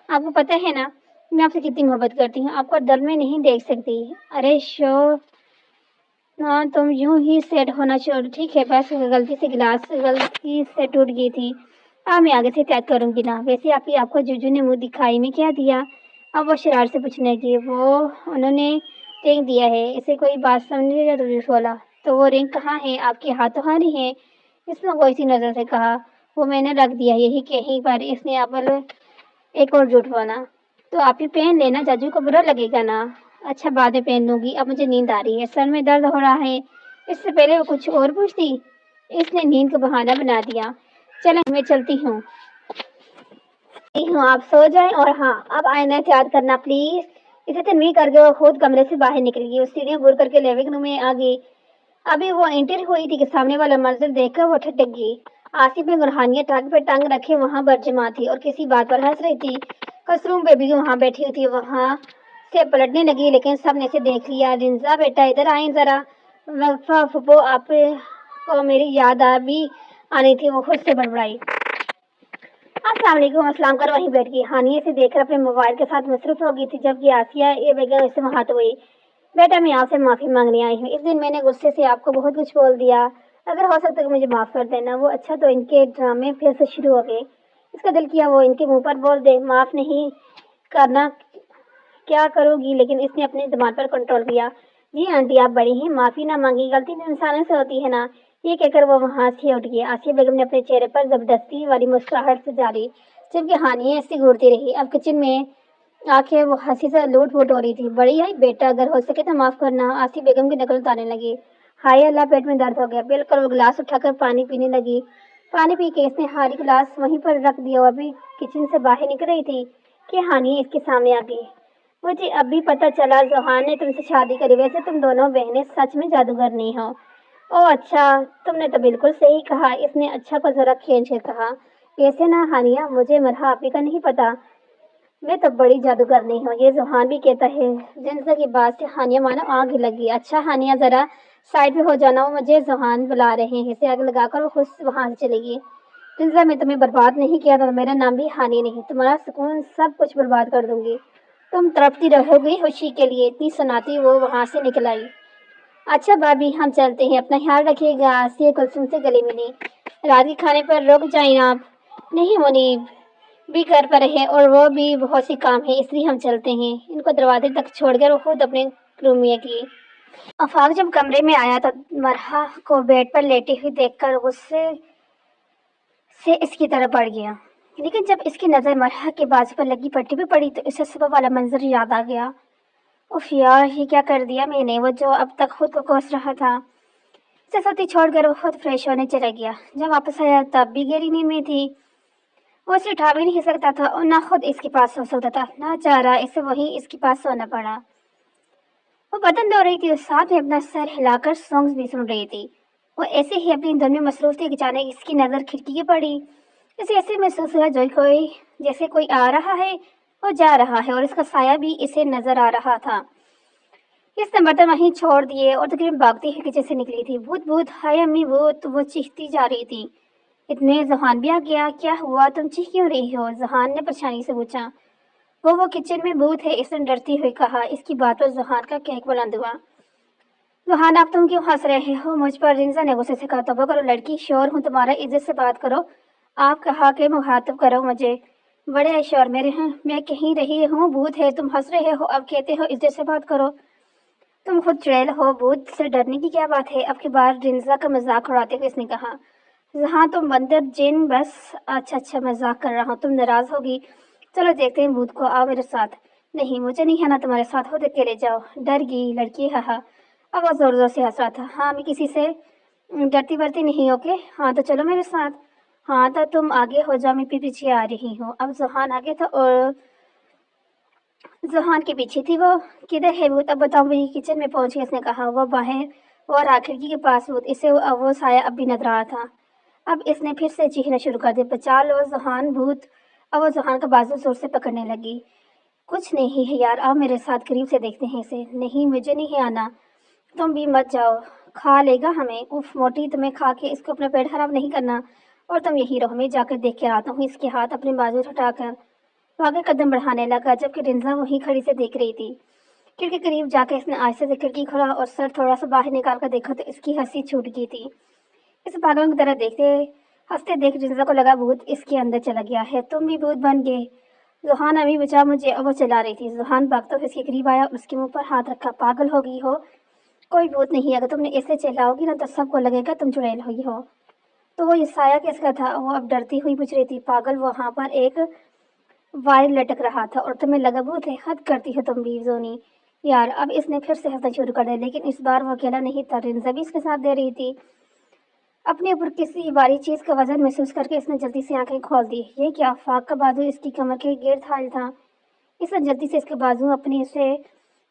آپ کو پتہ ہے نا میں آپ سے کتنی محبت کرتی ہوں، آپ کو ڈر میں نہیں دیکھ سکتی۔ ارے شو ہاں، تم یوں ہی سیٹ ہونا چھوڑ، ٹھیک ہے؟ بس غلطی سے گلاس غلطی سے ٹوٹ گئی تھی، میں آگے سے احتیاط کروں گی نا۔ ویسے آپ کو جوجو نے منہ دکھائی میں کیا دیا؟ اب وہ شرارت سے پوچھنے لگی، وہ انہوں نے رنگ دیا ہے۔ اسے کوئی بات سمجھ یا بولا، تو وہ رنگ کہاں ہے؟ آپ کے ہاتھوں ہاری ہے؟ اس نے کوئی سی نظر سے کہا، وہ میں نے رکھ دیا یہی کہیں پر۔ اس نے ابل ایک اور جھوٹ بولا، تو آپ ہی پہن لینا، جاجو کو برا لگے گا نا۔ اچھا بعد میں پہن لوں گی، اب مجھے نیند آ رہی ہے، سر میں درد ہو رہا ہے۔ اس سے پہلے وہ کچھ اور پوچھتی، اس نے نیند کو بہانہ بنا دیا۔ چلیں میں چلتی ہوں، آپ سو جائیں، اور ہاں اب آئندہ احتیاط کرنا پلیز۔ اسے تنوی کر کے وہ خود کمرے سے باہر نکل گئی۔ اس سیڑھیاں گھور کر کے لیونگ روم میں آ گئی۔ ابھی وہ انٹر ہوئی تھی کہ سامنے والا منظر دیکھ کر وہ ٹھٹک گئی۔ آصف میں گرہانیاں ٹانگ پہ ٹانگ رکھے وہاں پر جمع تھی اور کسی بات پر ہنس رہی تھی۔ کسروم بے بی وہاں بیٹھی ہوئی تھی، وہاں سے پلٹنے لگی لیکن سب نے اسے دیکھ لیا۔ رنزا بیٹا ادھر آئیں ذرا، وفا پھپھو آپ کو میری یاد بھی آنی تھی، وہ خود سے بڑبڑائی۔ السلام علیکم، السلام کر وہیں بیٹھ گئی۔ ہانیہ سے دیکھ کر اپنے موبائل کے ساتھ مصروف ہو گئی تھی، جبکہ آسیہ بیگم اس سے ہاتھ ہوئی۔ بیٹا میں آپ سے معافی مانگنے آئی ہوں، اس دن میں نے غصے سے آپ کو بہت کچھ بول دیا، اگر ہو سکتا تو مجھے معاف کر دینا۔ وہ اچھا تو ان کے ڈرامے پھر سے شروع ہو گئے۔ اس کا دل کیا وہ ان کے منہ پر بول دے، معاف نہیں کرنا کیا کرو گی؟ لیکن اس نے اپنی زبان پر کنٹرول کیا۔ جی آنٹی آپ بڑی ہیں، معافی نہ مانگی، غلطی تو انسانوں سے ہوتی ہے نا۔ یہ کہہ کر وہ وہاں سے اٹھ گئی۔ آسیہ بیگم نے اپنے چہرے پر زبردستی والی مسکراہٹ سے جاری، جبکہ ہانیہ ایسے گھورتی رہی۔ اب کچن میں آ کے وہ ہنسی سے لوٹ پوٹ ہو رہی تھی۔ بڑی آئی بیٹا، اگر ہو سکے تو معاف کرنا۔ آسیہ بیگم کی نقل اتارنے لگی۔ ہائے اللہ، پیٹ میں درد ہو گیا۔ بالکل وہ گلاس اٹھا کر پانی پینے لگی۔ پانی پی کے اس نے خالی گلاس وہیں پر رکھ دیا اور ابھی کچن سے باہر نکل رہی تھی کہ ہانیہ اس کے سامنے آ گئی۔ مجھے ابھی پتہ چلا زوہان نے تم سے شادی کری، ویسے تم دونوں بہنیں سچ میں جادوگر نہیں ہو۔ او اچھا، تم نے تو بالکل صحیح کہا، اس نے اچھا کو ذرا کھینچ کے کہا۔ ایسے نہ ہانیہ، مجھے مرحا آپی کا نہیں پتا، میں تو بڑی جادوگر نہیں ہوں، یہ زوہان بھی کہتا ہے۔ جنسا کی بات سے ہانیہ مانا آگ لگی۔ اچھا ہانیہ ذرا سائڈ پہ ہو جانا، وہ مجھے زوہان بلا رہے ہیں۔ اسے آگ لگا کر وہ خود وہاں سے چلے گی۔ جنسا میں تمہیں برباد نہیں کیا تو میرا نام بھی ہانیہ نہیں، تمہارا سکون سب کچھ برباد کر دوں گی، تم تڑپتی رہو گی خوشی کے لیے۔ اتنی سناتی وہ وہاں سے نکل آئی۔ اچھا بھابھی ہم چلتے ہیں، اپنا خیال رکھیے گا۔ آسیہ کلثوم سے گلے ملی۔ رات کے کھانے پر رک جائیں آپ؟ نہیں منیب بھی گھر پر ہے اور وہ بھی بہت سی کام ہے، اس لیے ہم چلتے ہیں۔ ان کو دروازے تک چھوڑ کر وہ خود اپنے روم میں گئی۔ آفاق جب کمرے میں آیا تو مرحا کو بیڈ پر لیٹی ہوئی دیکھ کر غصے سے اس کی طرف بڑھ گیا، لیکن جب اس کی نظر مرحا کے بازو پر لگی پٹی پہ پڑی تو اسے صبح والا منظر یاد آ گیا۔ اف یار، یہ کیا کر دیا میں نے؟ وہ جو اب تک خود کو کوس رہا تھا، اسے سوتی چھوڑ کر وہ خود فریش ہونے چلا گیا۔ جب واپس آیا تب بھی گہری نیند میں تھی، وہ اسے اٹھا بھی نہیں سکتا تھا اور نہ خود اس کے پاس سو سکتا تھا، نہ چاہ رہا اسے وہیں اس کے پاس سونا پڑا۔ وہ بدن دھو رہی تھی اور ساتھ میں اپنا سر ہلا کر سانگز بھی سن رہی تھی۔ وہ ایسے ہی اپنی دھن میں مصروف تھی کہ اچانک اس کی نظر کھڑکی کی پڑی۔ اسے ایسے محسوس ہوا جیسے کوئی آ رہا ہے اور جا رہا ہے اور اس کا سایہ بھی اسے نظر آ رہا تھا۔ اس نے برتن وہیں چھوڑ دیے اور تقریباً بھاگتی ہوئی کچن سے نکلی تھی۔ بھوت بھوت، ہائے امی بھوت، وہ چیختی جا رہی تھی۔ اتنے زوہان بھی آ گیا، کیا ہوا، تم چیخ کیوں رہی ہو؟ زوہان نے پریشانی سے پوچھا۔ وہ کچن میں بھوت ہے، اس نے ڈرتی ہوئی کہا۔ اس کی بات پر زوہان کا کہک بلند ہوا۔ زوہان اب تم کیوں ہنس رہے ہو مجھ پر؟ رنزا نے غصے سے کہا، توبہ کرو لڑکی، شور ہوں تمہارا، عزت سے بات کرو، آپ کہا کہ مخاطب کرو مجھے، بڑے شور میرے ہیں، میں کہیں رہی ہوں بھوت ہے، تم ہنس رہے ہو، اب کہتے ہو عزت سے بات کرو، تم خود چڑیل ہو، بھوت سے ڈرنے کی کیا بات ہے؟ اب کی بار رنزا کا مذاق اڑاتے ہوئے اس نے کہا، ہاں تم بندر جن، بس اچھا مذاق کر رہا ہوں، تم ناراض ہوگی، چلو دیکھتے ہیں بھوت کو، آؤ میرے ساتھ۔ نہیں مجھے نہیں آنا تمہارے ساتھ، خود اکیلے جاؤ۔ ڈر گئی لڑکی، ہاں اب وہ زور زور سے ہنس رہا تھا، ہاں میں کسی سے ڈرتی ورتی نہیں، اوکے، ہاں تو چلو میرے ساتھ، ہاں تو تم آگے ہو جاؤ، میں پیچھے آ رہی ہوں۔ اب زحان آگے تھا اور زحان کے پیچھے تھی وہ۔ کدھر ہے وہ؟ اب بتاؤ، وہی کچن میں پہنچی، اس نے کہا، وہ باہر اور کھڑکی کے پاس اسے وہ سایہ اب بھی نظر آ رہا تھا۔ اب اس نے پھر سے چیخنا شروع کر دیا، بچا لو زحان بھوت۔ اب وہ زحان کا بازو زور سے پکڑنے لگی۔ کچھ نہیں ہے یار، آؤ میرے ساتھ، قریب سے دیکھتے ہیں اسے۔ نہیں مجھے نہیں آنا، تم بھی مت جاؤ، کھا لے گا ہمیں، اف موٹی، تمہیں کھا کے اس کو اپنا پیٹ خراب نہیں کرنا، اور تم یہی رہو، میں جا کر دیکھ کے آتا ہوں۔ اس کے ہاتھ اپنے بازو ہٹا کر وہ آگے قدم بڑھانے لگا، جبکہ رنزا وہیں کھڑی سے دیکھ رہی تھی۔ کھڑکی قریب جا کے اس نے آہستہ سے کھڑکی کھولا اور سر تھوڑا سا باہر نکال کر دیکھا تو اس کی ہنسی چھوٹ گئی تھی۔ اس پاگل کی طرح ہنستے دیکھ رنزا کو لگا بھوت اس کے اندر چلا گیا ہے، تم بھی بھوت بن گئے۔ زحان امی بچا مجھے، اب وہ چلا رہی تھی۔ زحان بھاگتا ہوا اس کے قریب آیا اور اس کے منہ پر ہاتھ رکھا، پاگل ہو گئی ہو، کوئی بھوت نہیں، اگر تم نے ایسے چلاؤ گی نا تو سب کو لگے گا تم چڑیل ہوئی ہو۔ تو وہ یہ سایہ کس کا تھا؟ وہ اب ڈرتی ہوئی پوچھ رہی تھی، پاگل، وہاں پر ایک وائر لٹک رہا تھا اور تمہیں لگا بھوت ہے، حد کرتی ہو تم بھی زونی یار۔ اب اس نے پھر سے ہنسنا شروع کر دیا، لیکن اس بار وہ اکیلا نہیں تھا، رنزا بھی اس کے ساتھ دے رہی تھی۔ اپنے اوپر کسی باری چیز کا وزن محسوس کر کے اس نے جلدی سے آنکھیں کھول دی۔ یہ کیا؟ آفاق کا بازو اس کی کمر کے گرد حائل تھا۔ اس نے جلدی سے اس کے بازو اپنے سے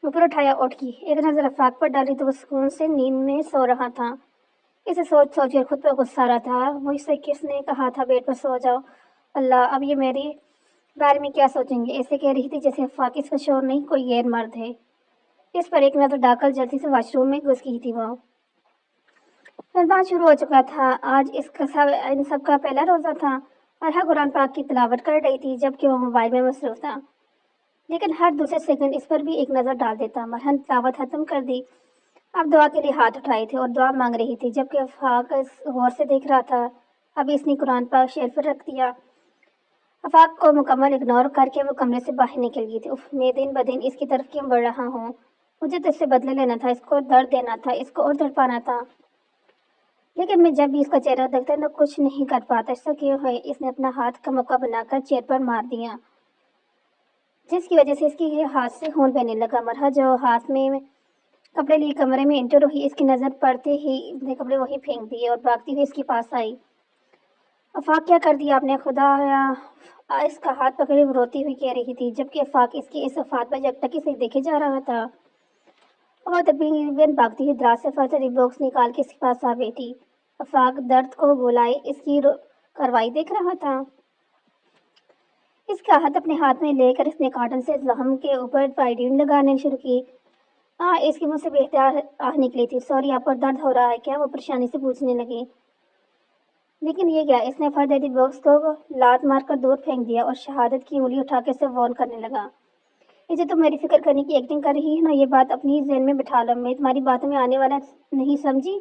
اوپر اٹھایا، اٹھ کی ایک نظر آفاق پر ڈالی تو وہ سکون سے نیند میں سو رہا تھا۔ اسے سوچ کر خود پہ غصہ آ رہا تھا، مجھ سے کس نے کہا تھا بیڈ پر سو جاؤ؟ اللہ، اب یہ میرے بارے میں کیا سوچیں گے؟ ایسے کہہ رہی تھی جیسے آفاق اس کا شوہر نہیں، کوئی غیر مرد ہے۔ اس پر ایک نظر ڈال کر جلدی سے واش روم میں گھس گئی تھی وہ۔ رمضان شروع ہو چکا تھا، آج ان سب کا پہلا روزہ تھا۔ ارحا قرآن پاک کی تلاوت کر رہی تھی جبکہ وہ موبائل میں مصروف تھا، لیکن ہر دوسرے سیکنڈ اس پر بھی ایک نظر ڈال دیتا۔ مرہن تلاوت ختم کر دی، اب دعا کے لیے ہاتھ اٹھائے تھے اور دعا مانگ رہی تھی، جبکہ آفاق غور سے دیکھ رہا تھا۔ ابھی اس نے قرآن پاک شیلف پر رکھ دیا۔ آفاق کو مکمل اگنور کر کے وہ کمرے سے باہر نکل گئی تھی۔ اف، میں دن بدن اس کی طرف کیوں بڑھ رہا ہوں؟ مجھے تو اس سے بدلہ لینا تھا، اس کو درد دینا تھا، اس کو اور تڑپانا تھا، لیکن میں جب بھی اس کا چہرہ دیکھتا تو کچھ نہیں کر پاتا۔ ایسا کیوں ہے؟ اس نے اپنا ہاتھ کا موقع بنا کر چہرے پر مار دیا، جس کی وجہ سے اس کے ہاتھ سے خون بہنے لگا۔ مرحا جو ہاتھ میں کپڑے لیے کمرے میں انٹر ہوئی، اس کی نظر پڑتے ہی اس نے کپڑے وہیں پھینک دیے اور بھاگتی ہوئی اس کے پاس آئی۔ آفاق، کیا کر دیا آپ نے خدایا؟ اس کا ہاتھ پکڑے وہ روتی ہوئی کہہ رہی تھی، جبکہ آفاق اس کی اس وفات پر یکٹکی سے دیکھے جا رہا تھا۔ وہ تقریباً بھاگتی ہوئی دراز سے فرسٹری باکس نکال کے اس کے پاس آ بیٹھی۔ آفاق درد کو بلائے اس کی کارروائی دیکھ رہا تھا۔ اس کا ہاتھ اپنے ہاتھ میں لے کر اس نے کاٹن سے زخم کے اوپر پائڈین لگانے شروع کی۔ اس کے منہ سے بے اختیار آہ نکلی تھی، سوری، آپ کو درد ہو رہا ہے کیا؟ وہ پریشانی سے پوچھنے لگی۔ لیکن یہ کیا؟ اس نے فرسٹری باکس کو لات مار کر دور پھینک دیا اور شہادت کی انگلی اٹھا کے اسے وارن کرنے لگا، اسے تم میری فکر کرنے کی ایکٹنگ کر رہی ہے نا، یہ بات اپنی ذہن میں بٹھا لو، میں تمہاری باتوں میں آنے والا نہیں، سمجھی؟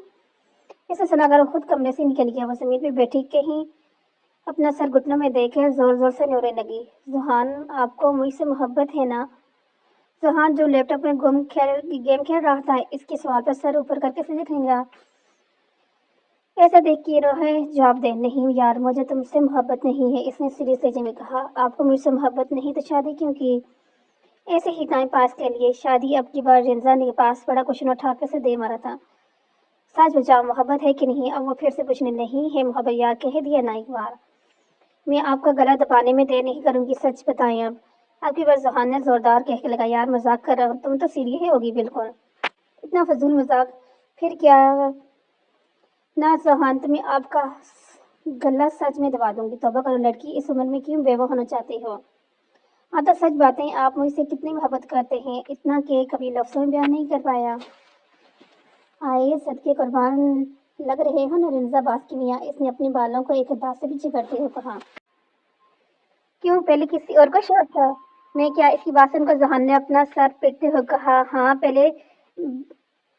اسے سنا کر وہ خود کمرے سے نکل گیا۔ وہ زمین پہ بیٹھی کہیں اپنا سر گھٹنوں میں دے کر زور زور سے رونے لگی۔ زحان، آپ کو مجھ سے محبت ہے نا؟ زحان جو لیپ ٹاپ میں گیم کھیل رہا تھا، اس کے سوال پر سر اوپر کر کے دیکھنے لگا۔ ایسا دیکھ کے روحے جواب دے، نہیں یار، مجھے تم سے محبت نہیں ہے، اس نے سیریس لہجے میں کہا۔ آپ کو مجھ سے محبت نہیں تو شادی کیوں کی؟ ایسے ہی ٹائم پاس کے لیے۔ شادی اب کی بار رنزا نے پاس بڑا کوشچن اٹھا کے اسے دے مارا تھا، سچ بچاؤ، محبت ہے کہ نہیں؟ اب وہ پھر سے پوچھنے، نہیں ہے محبت یار، کہہ دیا نا ایک بار، میں آپ کا گلا دبانے میں دیر نہیں کروں گی، سچ بتائیں اب کی بار زحان نے زوردار کہہ کے لگا، یار مذاق کر رہا ہوں، تم تو سیریس ہی ہوگی بالکل، اتنا فضول مذاق پھر کیا؟ نہ زحان، تمہیں آپ کا گلا سچ میں دبا دوں گی، توبہ کرو لڑکی، اس عمر میں کیوں بیوہ ہونا چاہتی ہو؟ ہاں تو سچ باتیں، آپ مجھ سے کتنی محبت کرتے ہیں، اتنا کہ کبھی لفظوں میں بیان نہیں کر پایا۔ آئے صدقے قربان لگ رہے ہو نا رنزا باز کی میاں، اس نے اپنے بالوں کو ایک انداز سے پیچھے کرتے ہوئے کہا۔ کیوں، پہلے کسی اور کا شوق تھا؟ میں کیا؟ اس کی بات سن کر زحان نے اپنا سر پیٹتے ہوئے کہا، ہاں پہلے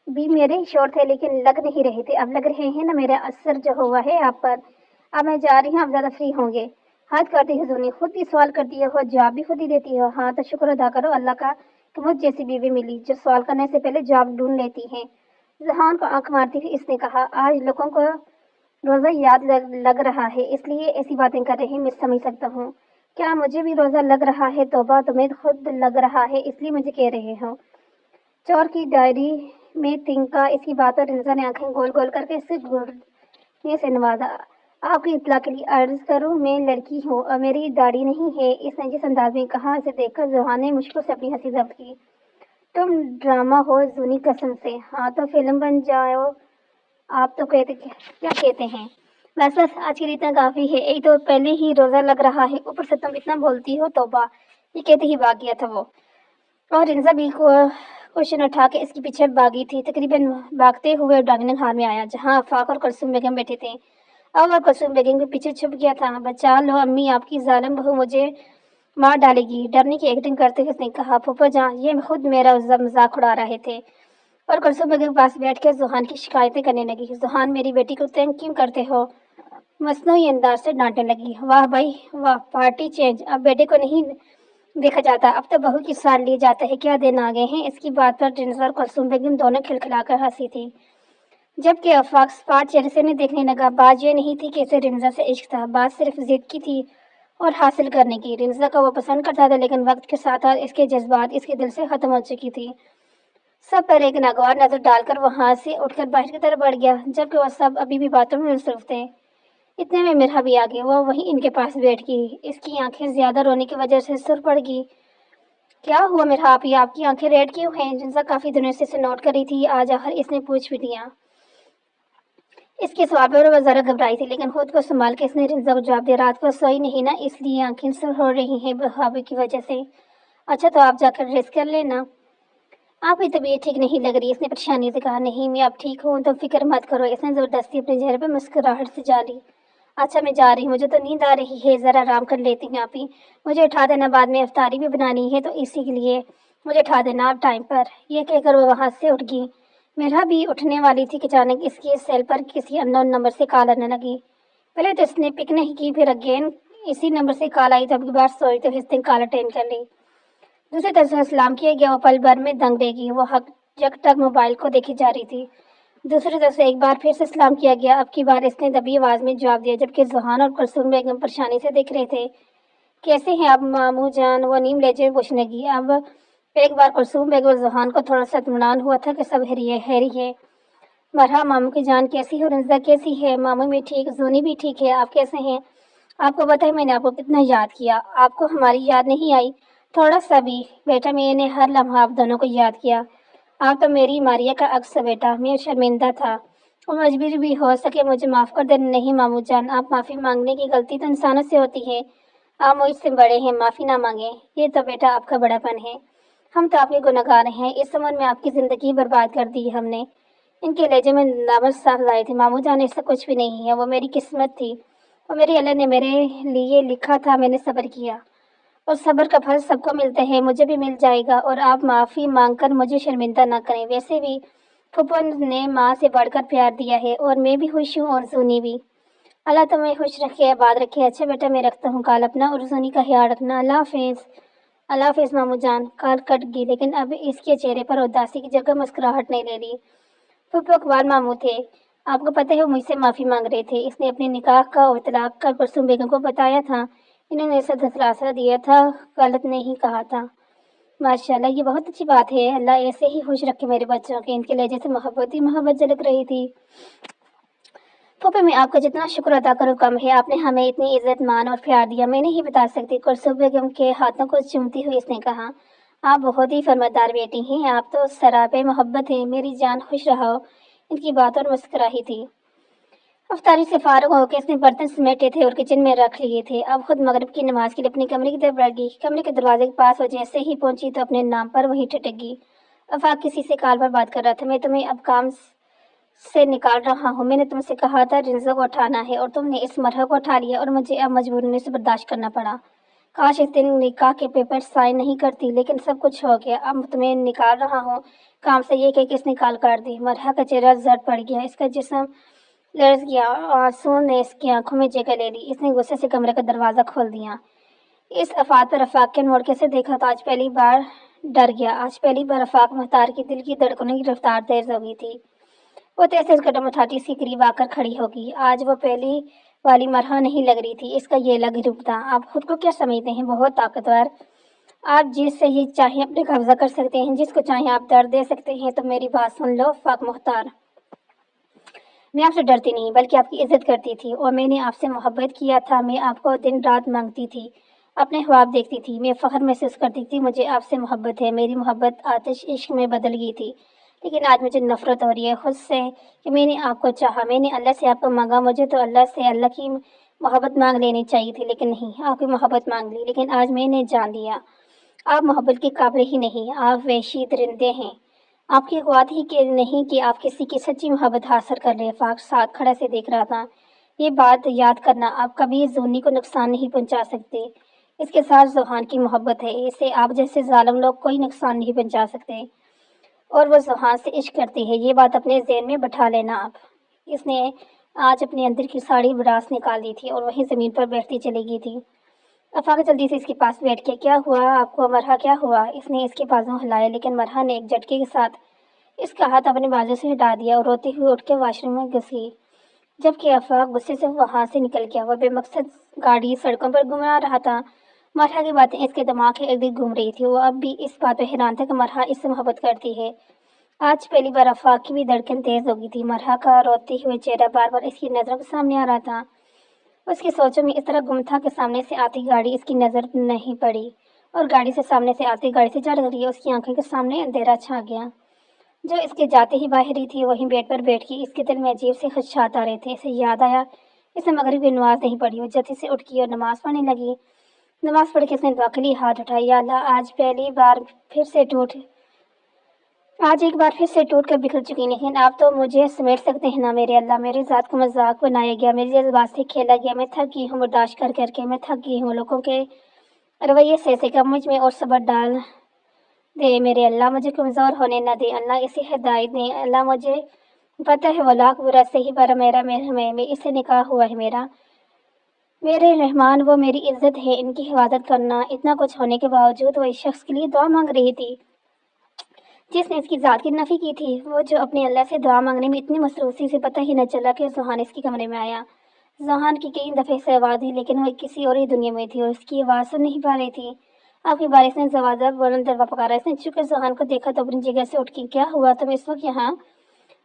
بھی میرے شوہر تھے، لیکن لگ نہیں رہے تھے، اب لگ رہے ہیں نا، میرا اثر جو ہوا ہے آپ پر، اب میں جا رہی ہوں، اب زیادہ فری ہوں گے۔ حد کرتی ہے زونی، خود بھی سوال کرتی ہے اور جواب بھی خود ہی دیتی ہے۔ ہاں تو شکر ادا کرو اللہ کا کہ مجھ جیسی بیوی ملی جو سوال کرنے سے پہلے جواب ڈھونڈ لیتی ہے۔ ذہان کو آنکھ مارتی ہوئی اس نے کہا، آج لوگوں کو روزہ یاد لگ رہا ہے اس لیے ایسی باتیں کر رہے ہیں، میں سمجھ سکتا ہوں۔ کیا مجھے بھی روزہ لگ رہا ہے؟ توبہ، تمہیں خود لگ رہا ہے اس لیے مجھے کہہ رہے ہو۔ چور کی ڈائری میں تنکا، اس کی بات پر رنزا نے آنکھیں گول گول کر کے اسے گھرنے سے نوازا۔ آپ کی اطلاع کے لیے عرض کروں، میں لڑکی ہوں اور میری داڑھی نہیں ہے، اس نے جس انداز میں کہا اسے دیکھ کر ذوحان نے مشکل سے اپنی ہنسی ضبط کی۔ تم ڈرامہ ہو زونی، قسم سے۔ ہاں تو فلم بن جاؤ، آپ تو کیا کہتے ہیں؟ بس بس، آج کے لیے اتنا کافی ہے، ایک تو پہلے ہی روزہ لگ رہا ہے، اوپر سے تم اتنا بولتی ہو۔ توبہ، یہ کہتے ہی بھاگ گیا تھا وہ، اور رنزا بھی کوشن اٹھا کے اس کے پیچھے بھاگی تھی۔ تقریباً بھاگتے ہوئے ڈاکنگ ہال میں آیا جہاں آفاق اور کلثوم بیگم بیٹھے تھے۔ اب وہ کلثوم بیگم کے پیچھے چھپ گیا تھا۔ بچا لو امی، آپ کی ظالم بہو مجھے مار ڈالے گی، ڈرنے کی ایکٹنگ کرتے ہوئے اس نے کہا۔ پھوپھو جان، یہ خود میرا مذاق اڑا رہے تھے، اور کلثوم بیگم کے پاس بیٹھ کے ذوحان کی شکایتیں کرنے لگی۔ ذوحان، میری بیٹی کو تنگ کیوں کرتے ہو؟ مصنوعی انداز سے ڈانٹنے لگی۔ واہ بھائی واہ، پارٹی چینج، اب بیٹے کو نہیں دیکھا جاتا، اب تو بہو کی سان لی جاتا ہے، کیا دن آ گئے ہیں۔ اس کی بات پر رنزا اور کلثوم بیگم دونوں کھلکھلا کر ہنسی تھی، جبکہ آفاق اسپاٹ چہرے سے نہیں دیکھنے لگا۔ بات یہ نہیں تھی کہ اسے رنزا سے عشق تھا، بات صرف ضد کی تھی اور حاصل کرنے کی۔ رنزا کو وہ پسند کرتا تھا، لیکن وقت کے ساتھ اس کے جذبات اس کے دل سے ختم ہو چکی تھی۔ سب پر ایک ناگوار نظر ڈال کر وہاں سے اٹھ کر باہر کی طرف بڑھ گیا، جبکہ وہ سب ابھی بھی باتوں میں مصروف تھے۔ اتنے میں مرحا بھی آ گئی، وہ وہیں ان کے پاس بیٹھ گئی۔ اس کی آنکھیں زیادہ رونے کی وجہ سے سر پڑ گئی۔ کیا ہوا مرحا آپی، آپ کی آنکھیں ریڈ کیوں ہیں؟ رنزا کافی دنوں سے اسے نوٹ کر رہی تھی، آج آخر اس نے پوچھ بھی دیا۔ اس کے سوال پر وہ ذرا گھبرائی تھی، لیکن خود کو سنبھال کے اس نے رنزا کو جواب دیا، رات کو سوئی نہیں نا، اس لیے آنکھیں سر ہو رہی ہیں بہابی کی وجہ سے۔ اچھا تو آپ جا کر ریسٹ کر لینا، آپ کی طبیعت ٹھیک نہیں لگ رہی، اس نے پریشانی سے کہا۔ نہیں میں اب ٹھیک ہوں، تم فکر مت کرو، اس نے زبردستی اپنے چہرے پر مسکراہٹ سے جالی۔ اچھا میں جا رہی ہوں، مجھے تو نیند آ رہی ہے، ذرا آرام کر لیتی ہوں آپی، مجھے اٹھا دینا، بعد میں افطاری بھی بنانی ہے تو اسی کے لیے مجھے اٹھا دینا آپ ٹائم پر۔ یہ کہہ کر وہ وہاں سے اٹھ گئی۔ مرحا بھی اٹھنے والی تھی کہ اچانک اس کے سیل پر کسی ان نون نمبر سے کال آنے لگی۔ پہلے تو اس نے پک نہیں کی، پھر اگین اسی نمبر سے کال آئی، تب کی بار سوئی تو اس نے کال اٹینڈ کر لی۔ دوسری طرف سے سلام کیا گیا، وہ پل بھر میں دنگ رہ گئی، وہ جگ تک موبائل کو دیکھی جا رہی تھی۔ دوسری طرف سے ایک بار پھر سے سلام کیا گیا، اب کی بار اس نے دبی آواز میں جواب دیا، جبکہ ذوحان اور کلثوم بیگم پریشانی سے دیکھ رہے تھے۔ کیسے ہیں آپ ماموں جان؟ وہ نیم لہجے میں پوچھنے لگی۔ اب ایک بار کلثوم بیگم اور ذوحان کو تھوڑا سا اطمینان ہوا تھا کہ سب خیری ہے۔ مرحبا ماموں کی جان، کیسی ہو؟ رنزا کیسی ہے؟ ماموں بھی ٹھیک، زونی بھی ٹھیک ہے، آپ کیسے ہیں؟ آپ کو پتہ ہے میں نے آپ کو کتنا یاد کیا، آپ کو ہماری یاد نہیں آئی؟ تھوڑا سا بھی بیٹا، میں نے ہر لمحہ آپ دونوں کو یاد کیا، آپ تو میری ماریا کا عکس ہے بیٹا۔ میں شرمندہ تھا اور مجبور بھی، ہو سکے مجھے معاف کر دیں۔ نہیں ماموں جان، آپ معافی مانگنے کی غلطی تو انسانوں سے ہوتی ہے، آپ مجھ سے بڑے ہیں، معافی نہ مانگیں، یہ تو بیٹا آپ کا بڑا پن ہے، ہم تو آپ کے گنہگار ہیں، اس عمر میں آپ کی زندگی برباد کر دی ہم نے۔ ان کے لہجے میں لامس صاف ظاہر تھی۔ ماموں جان ایسا کچھ بھی نہیں ہے، وہ میری قسمت تھی اور میری اللہ نے میرے لیے لکھا تھا، میں نے صبر کیا اور صبر کا پھل سب کو ملتا ہے، مجھے بھی مل جائے گا، اور آپ معافی مانگ کر مجھے شرمندہ نہ کریں۔ ویسے بھی پھوپھو نے ماں سے بڑھ کر پیار دیا ہے اور میں بھی خوش ہوں اور زونی بھی، اللہ تمہیں خوش رکھے آباد رکھے۔ اچھا بیٹا میں رکھتا ہوں کال، اپنا اور زونی کا خیال رکھنا، اللہ حافظ۔ اللہ حافظ ماموں جان۔ کال کٹ گئی، لیکن اب اس کے چہرے پر اداسی کی جگہ مسکراہٹ نہیں لے لی۔ پھوپھو اقبال ماموں تھے، آپ کو پتہ ہے وہ مجھ سے معافی مانگ رہے تھے، اس نے اپنے نکاح کا اطلاق کر کلثوم بیگم کو بتایا تھا، انہوں نے ایسا دھتلاسا دیا تھا، غلط نہیں کہا تھا۔ ماشاءاللہ، یہ بہت اچھی بات ہے، اللہ ایسے ہی خوش رکھے میرے بچوں کے۔ ان کے لہجے سے محبت ہی محبت جھلک رہی تھی۔ پھوپھو میں آپ کا جتنا شکر ادا کروں کم ہے، آپ نے ہمیں اتنی عزت مان اور پیار دیا، میں نہیں بتا سکتی۔ کلثوم بیگم کے ہاتھوں کو چومتی ہوئی اس نے کہا، آپ بہت ہی فرماندار بیٹی ہیں، آپ تو سراپے محبت ہیں، میری جان خوش رہو۔ ان کی بات اور مسکراہی تھی۔ افطاری سے فارغ ہو کے اس نے برتن سمیٹے تھے اور کچن میں رکھ لیے تھے، اب خود مغرب کی نماز کے لیے اپنے کمرے کی طرف بڑھ گئی۔ کمرے کے دروازے کے پاس وہ جیسے ہی پہنچی تو اپنے نام پر وہیں ٹھٹک گئی۔ آفاق کسی سے کال پر بات کر رہا تھا، میں تمہیں اب کام سے نکال رہا ہوں، میں نے تم سے کہا تھا رنزا کو اٹھانا ہے اور تم نے اس مرحلے کو اٹھا لیا اور مجھے اب مجبوری اسے برداشت کرنا پڑا۔ کاش اس دن نکاح کے پیپر سائن نہیں کرتی، لیکن سب کچھ ہو گیا، اب تمہیں نکال رہا ہوں کام سے، یہ کہہ کے اس نے کال کاٹ دی۔ مرحا کا چہرہ زرد پڑ گیا، اس کا جسم لرز گیا اور آنسو نے اس کی آنکھوں میں جگہ لے لی۔ اس نے غصے سے کمرے کا دروازہ کھول دیا۔ اس افات پر افاق کے موڑ کیسے دیکھا تو آج پہلی بار ڈر گیا۔ آج پہلی بار افاق مختار کی دل کی دھڑکنوں کی رفتار تیز ہو گئی تھی۔ وہ تیز تیز قدم اٹھاتی اس کے قریب آ کر کھڑی ہوگی۔ آج وہ پہلی والی مرحا نہیں لگ رہی تھی، اس کا یہ الگ روپ تھا۔ آپ خود کو کیا سمجھتے ہیں؟ بہت طاقتور۔ آپ جس سے یہ چاہیں اپنے قبضہ کر سکتے ہیں، جس کو چاہیں آپ درد دے سکتے ہیں۔ تو میری بات سن لو افاق مختار، میں آپ سے ڈرتی نہیں بلکہ آپ کی عزت کرتی تھی، اور میں نے آپ سے محبت کیا تھا۔ میں آپ کو دن رات مانگتی تھی، اپنے خواب دیکھتی تھی، میں فخر محسوس کرتی تھی مجھے آپ سے محبت ہے۔ میری محبت آتش عشق میں بدل گئی تھی، لیکن آج مجھے نفرت ہو رہی ہے خود سے کہ میں نے آپ کو چاہا۔ میں نے اللہ سے آپ کو مانگا، مجھے تو اللہ کی محبت مانگ لینی چاہیے تھی، لیکن نہیں، آپ کی محبت مانگ لی۔ لیکن آج میں نے جان لیا آپ محبت کے قابل ہی نہیں، آپ وحشی درندے ہیں۔ آپ کی قوت ہی کہ نہیں کہ آپ کسی کی سچی محبت حاصل کر لیں۔ افاق ساتھ کھڑے سے دیکھ رہا تھا۔ یہ بات یاد کرنا، آپ کبھی زونی کو نقصان نہیں پہنچا سکتے۔ اس کے ساتھ زوہان کی محبت ہے، اسے آپ جیسے ظالم لوگ کوئی نقصان نہیں پہنچا سکتے، اور وہ زوہان سے عشق کرتی ہے، یہ بات اپنے ذہن میں بٹھا لینا آپ۔ اس نے آج اپنے اندر کی ساری براس نکال دی تھی اور وہیں زمین پر بیٹھتی چلی گئی تھی۔ افاق جلدی سے اس کے پاس بیٹھ کے، کیا ہوا آپ کو مرحا، کیا ہوا؟ اس نے اس کے بازو ہلائے، لیکن مرحا نے ایک جھٹکے کے ساتھ اس کا ہاتھ اپنے بازو سے ہٹا دیا اور روتے ہوئے اٹھ کے واش روم میں گھسی۔ جبکہ افاق غصے سے وہاں سے نکل گیا۔ وہ بے مقصد گاڑی سڑکوں پر گھما رہا تھا۔ مرحا کی باتیں اس کے دماغ کے ارد گرد گھوم رہی تھی۔ وہ اب بھی اس بات پہ حیران تھا کہ مرحا اس سے محبت کرتی ہے۔ آج پہلی بار افاق کی بھی دھڑکن تیز ہو گئی تھی۔ مرحا کا روتے ہوئے چہرہ بار بار اس کی نظروں کے سامنے آ رہا تھا۔ اس کی سوچوں میں اس طرح گم تھا کہ سامنے سے آتی گاڑی اس کی نظر نہیں پڑی، اور گاڑی سے سامنے سے آتی گاڑی سے چڑھ گئی۔ اس کی آنکھوں کے سامنے اندھیرا چھا گیا۔ جو اس کے جاتے ہی باہر ہی تھی، وہیں بیڈ پر بیٹھ گئی۔ اس کے دل میں عجیب سے خدشات آ رہے تھے۔ اسے یاد آیا اس نے مغرب کی نماز نہیں پڑھی۔ وہ جلدی سے اٹھ گئی اور نماز پڑھنے لگی۔ نماز پڑھ کے اس نے دعا کے لیے ہاتھ اٹھائے، یا اللہ آج ایک بار پھر سے ٹوٹ کر بکھر چکی، لیکن آپ تو مجھے سمیٹ سکتے ہیں نا میرے اللہ۔ میری ذات کو مذاق بنایا گیا، میرے جذبات سے کھیلا گیا، میں تھک گئی ہوں برداشت کر کر کے، میں تھک گئی ہوں لوگوں کے رویے سے کب مجھ میں اور صبر ڈال دے میرے اللہ، مجھے کمزور ہونے نہ دے اللہ، اسے ہدایت دے اللہ۔ مجھے پتہ ہے وہ لاکھ برا صحیح برا میرا محرم ہے، میں اس سے نکاح ہوا ہے میرے رحمان، وہ میری عزت ہے، ان کی حفاظت کرنا۔ اتنا کچھ ہونے کے باوجود وہ اس شخص کے لیے دعا مانگ رہی تھی جس نے اس کی ذات کی نفی کی تھی۔ وہ جو اپنے اللہ سے دعا مانگنے میں اتنی مصروف تھی، اسے پتہ ہی نہ چلا کہ زوہان اس کے کمرے میں آیا۔ زوہان کی کئی دفعے سے آواز دی، لیکن وہ کسی اور ہی دنیا میں تھی اور اس کی آواز سن نہیں پا رہی تھی۔ آپ کی بارش نے زوازہ بلند دروا پکارا۔ اس نے چھپ کر زوہان کو دیکھا تو اپنی جگہ سے اٹھ کی، کیا ہوا تم اس وقت یہاں؟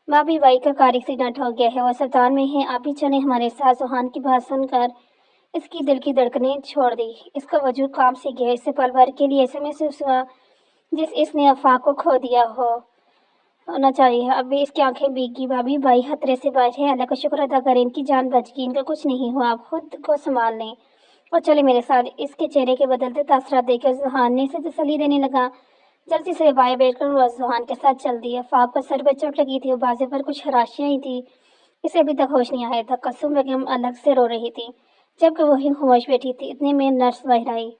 بابی بائی کا کار ایکسیڈنٹ ہو گیا ہے، وہ اسپتال میں ہے، آپ بھی چلیں ہمارے ساتھ۔ زوہان کی بات سن کر اس کی دل کی دھڑکنیں چھوڑ دی، اس کا وجود کام سے گیا۔ اسے پل بھر کے لیے ایسے محسوس ہوا جس اس نے افاق کو کھو دیا ہونا چاہیے۔ اب بھی اس کی آنکھیں بھیگ گئی۔ بھابھی بھائی خطرے سے بچ ہے، اللہ کا شکر ادا کریں، ان کی جان بچ گئی، ان کا کچھ نہیں ہوا، آپ خود کو سنبھال لیں اور چلے میرے ساتھ۔ اس کے چہرے کے بدلتے تاثرات دیکھ کر زوہان نے اسے تسلی دینے لگا۔ جلدی سے بائیں بیٹھ کر وہ زوہان کے ساتھ چل دی۔ افاق کو سر پہ چوٹ لگی تھی اور بازو پر کچھ خراشیاں ہی تھی، اسے ابھی تک ہوش نہیں آیا تھا۔ کلثوم بیگم الگ سے رو رہی تھی، جبکہ وہی خاموش بیٹھی تھی۔ اتنے میں نرس باہر آئی۔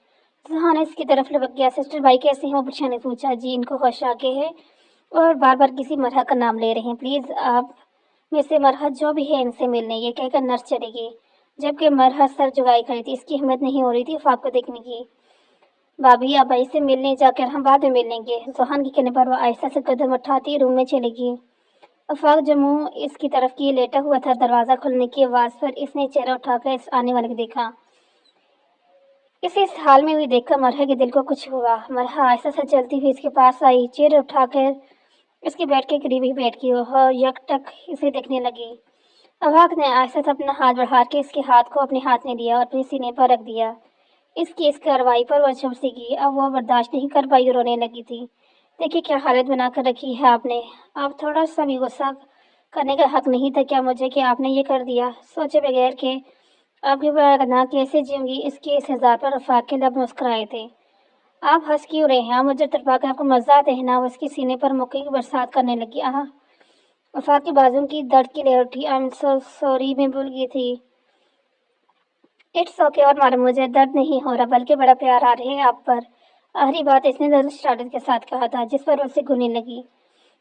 زوہان اس کی طرف لپک گیا، سسٹر بھائی کیسے ہیں؟ وہ بچہ نے پوچھا۔ جی ان کو ہوش آ گئے ہے اور بار بار کسی مرحا کا نام لے رہے ہیں، پلیز آپ میں سے مرحا جو بھی ہے ان سے ملنے، یہ کہہ کر نرس چلے گی، جبکہ مرحا سر جھکائے کھڑی تھی، اس کی ہمت نہیں ہو رہی تھی افاق کو دیکھنے کی۔ بھابھی آپ بھائی سے ملنے جا کر ہم بعد میں مل لیں گے۔ زوہان کے کہنے پر وہ آہستہ سے قدم اٹھاتی روم میں چلے گی۔ افاق جو منہ اس کی طرف کیے لیٹا ہوا تھا، دروازہ کھلنے کی آواز پر اس نے چہرہ اٹھا کر اس آنے والے کو دیکھا۔ اسے اس حال میں ہوئی دیکھ کر مرحا کے دل کو کچھ ہوا۔ مرحا آہستہ سے چلتی ہوئی اس کے پاس آئی، چہرہ اٹھا کر اس کے بیڈ کے قریب ہی بیٹھ گئی اور یک ٹک اسے دیکھنے لگی۔ افاق نے آہستہ سے اپنا ہاتھ بڑھا کے اس کے ہاتھ کو اپنے ہاتھ میں لیا اور اپنے سینے پر رکھ دیا۔ اس کارروائی پر وہ جھنس سی گئی، اب وہ برداشت نہیں کر پائی اور رونے لگی تھی۔ دیکھیے کیا حالت بنا کر رکھی ہے آپ نے، آپ تھوڑا سا بھی غصہ کرنے کا حق نہیں تھا کیا مجھے کہ آپ نے یہ کر دیا؟ سوچے بغیر کہ آپ کے بغیر کیسے جیوں گی؟ اس کے اس اظہار پر افاق کے لب مسکرائے تھے۔ آپ ہنس کیوں رہے ہیں؟ آپ مجھے تڑپا کر آپ کو مزہ آتے ہیں نا؟ وہ اس کے سینے پر مکئی کی برسات کرنے لگی۔ افاق کے بازو کی درد کی لہر اٹھی۔ آئی ایم سو سوری، میں بھول گئی تھی۔ اٹس اوکے، اور معلوم مجھے درد نہیں ہو رہا بلکہ بڑا پیار آ رہا ہے آپ پر۔ آخری بات اس نے زبردست شرارت کے ساتھ کہا تھا، جس پر اسے گھلنے لگی۔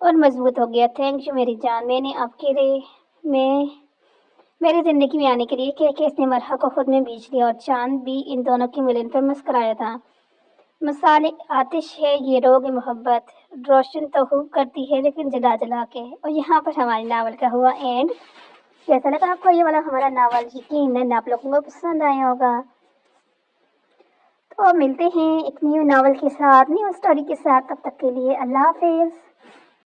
اور مضبوط ہو گیا۔ تھینک یو میری جان، میں نے آپ کے لیے میری زندگی میں آنے کے لیے کہ اس نے مرحا کو خود میں بیچ لیا اور چاند بھی ان دونوں کے ملن پر مسکرایا تھا۔ مثال آتش ہے یہ روگ محبت، روشن تو خوب کرتی ہے لیکن جلا جلا کے۔ اور یہاں پر ہمارے ناول کا ہوا اینڈ۔ کیسا لگا آپ کو یہ والا ہمارا ناول؟ یقیناً آپ لوگوں کو پسند آیا ہوگا۔ تو ملتے ہیں ایک نیو ناول کے ساتھ، نیو اسٹوری کے ساتھ، تب تک کے لیے اللہ حافظ۔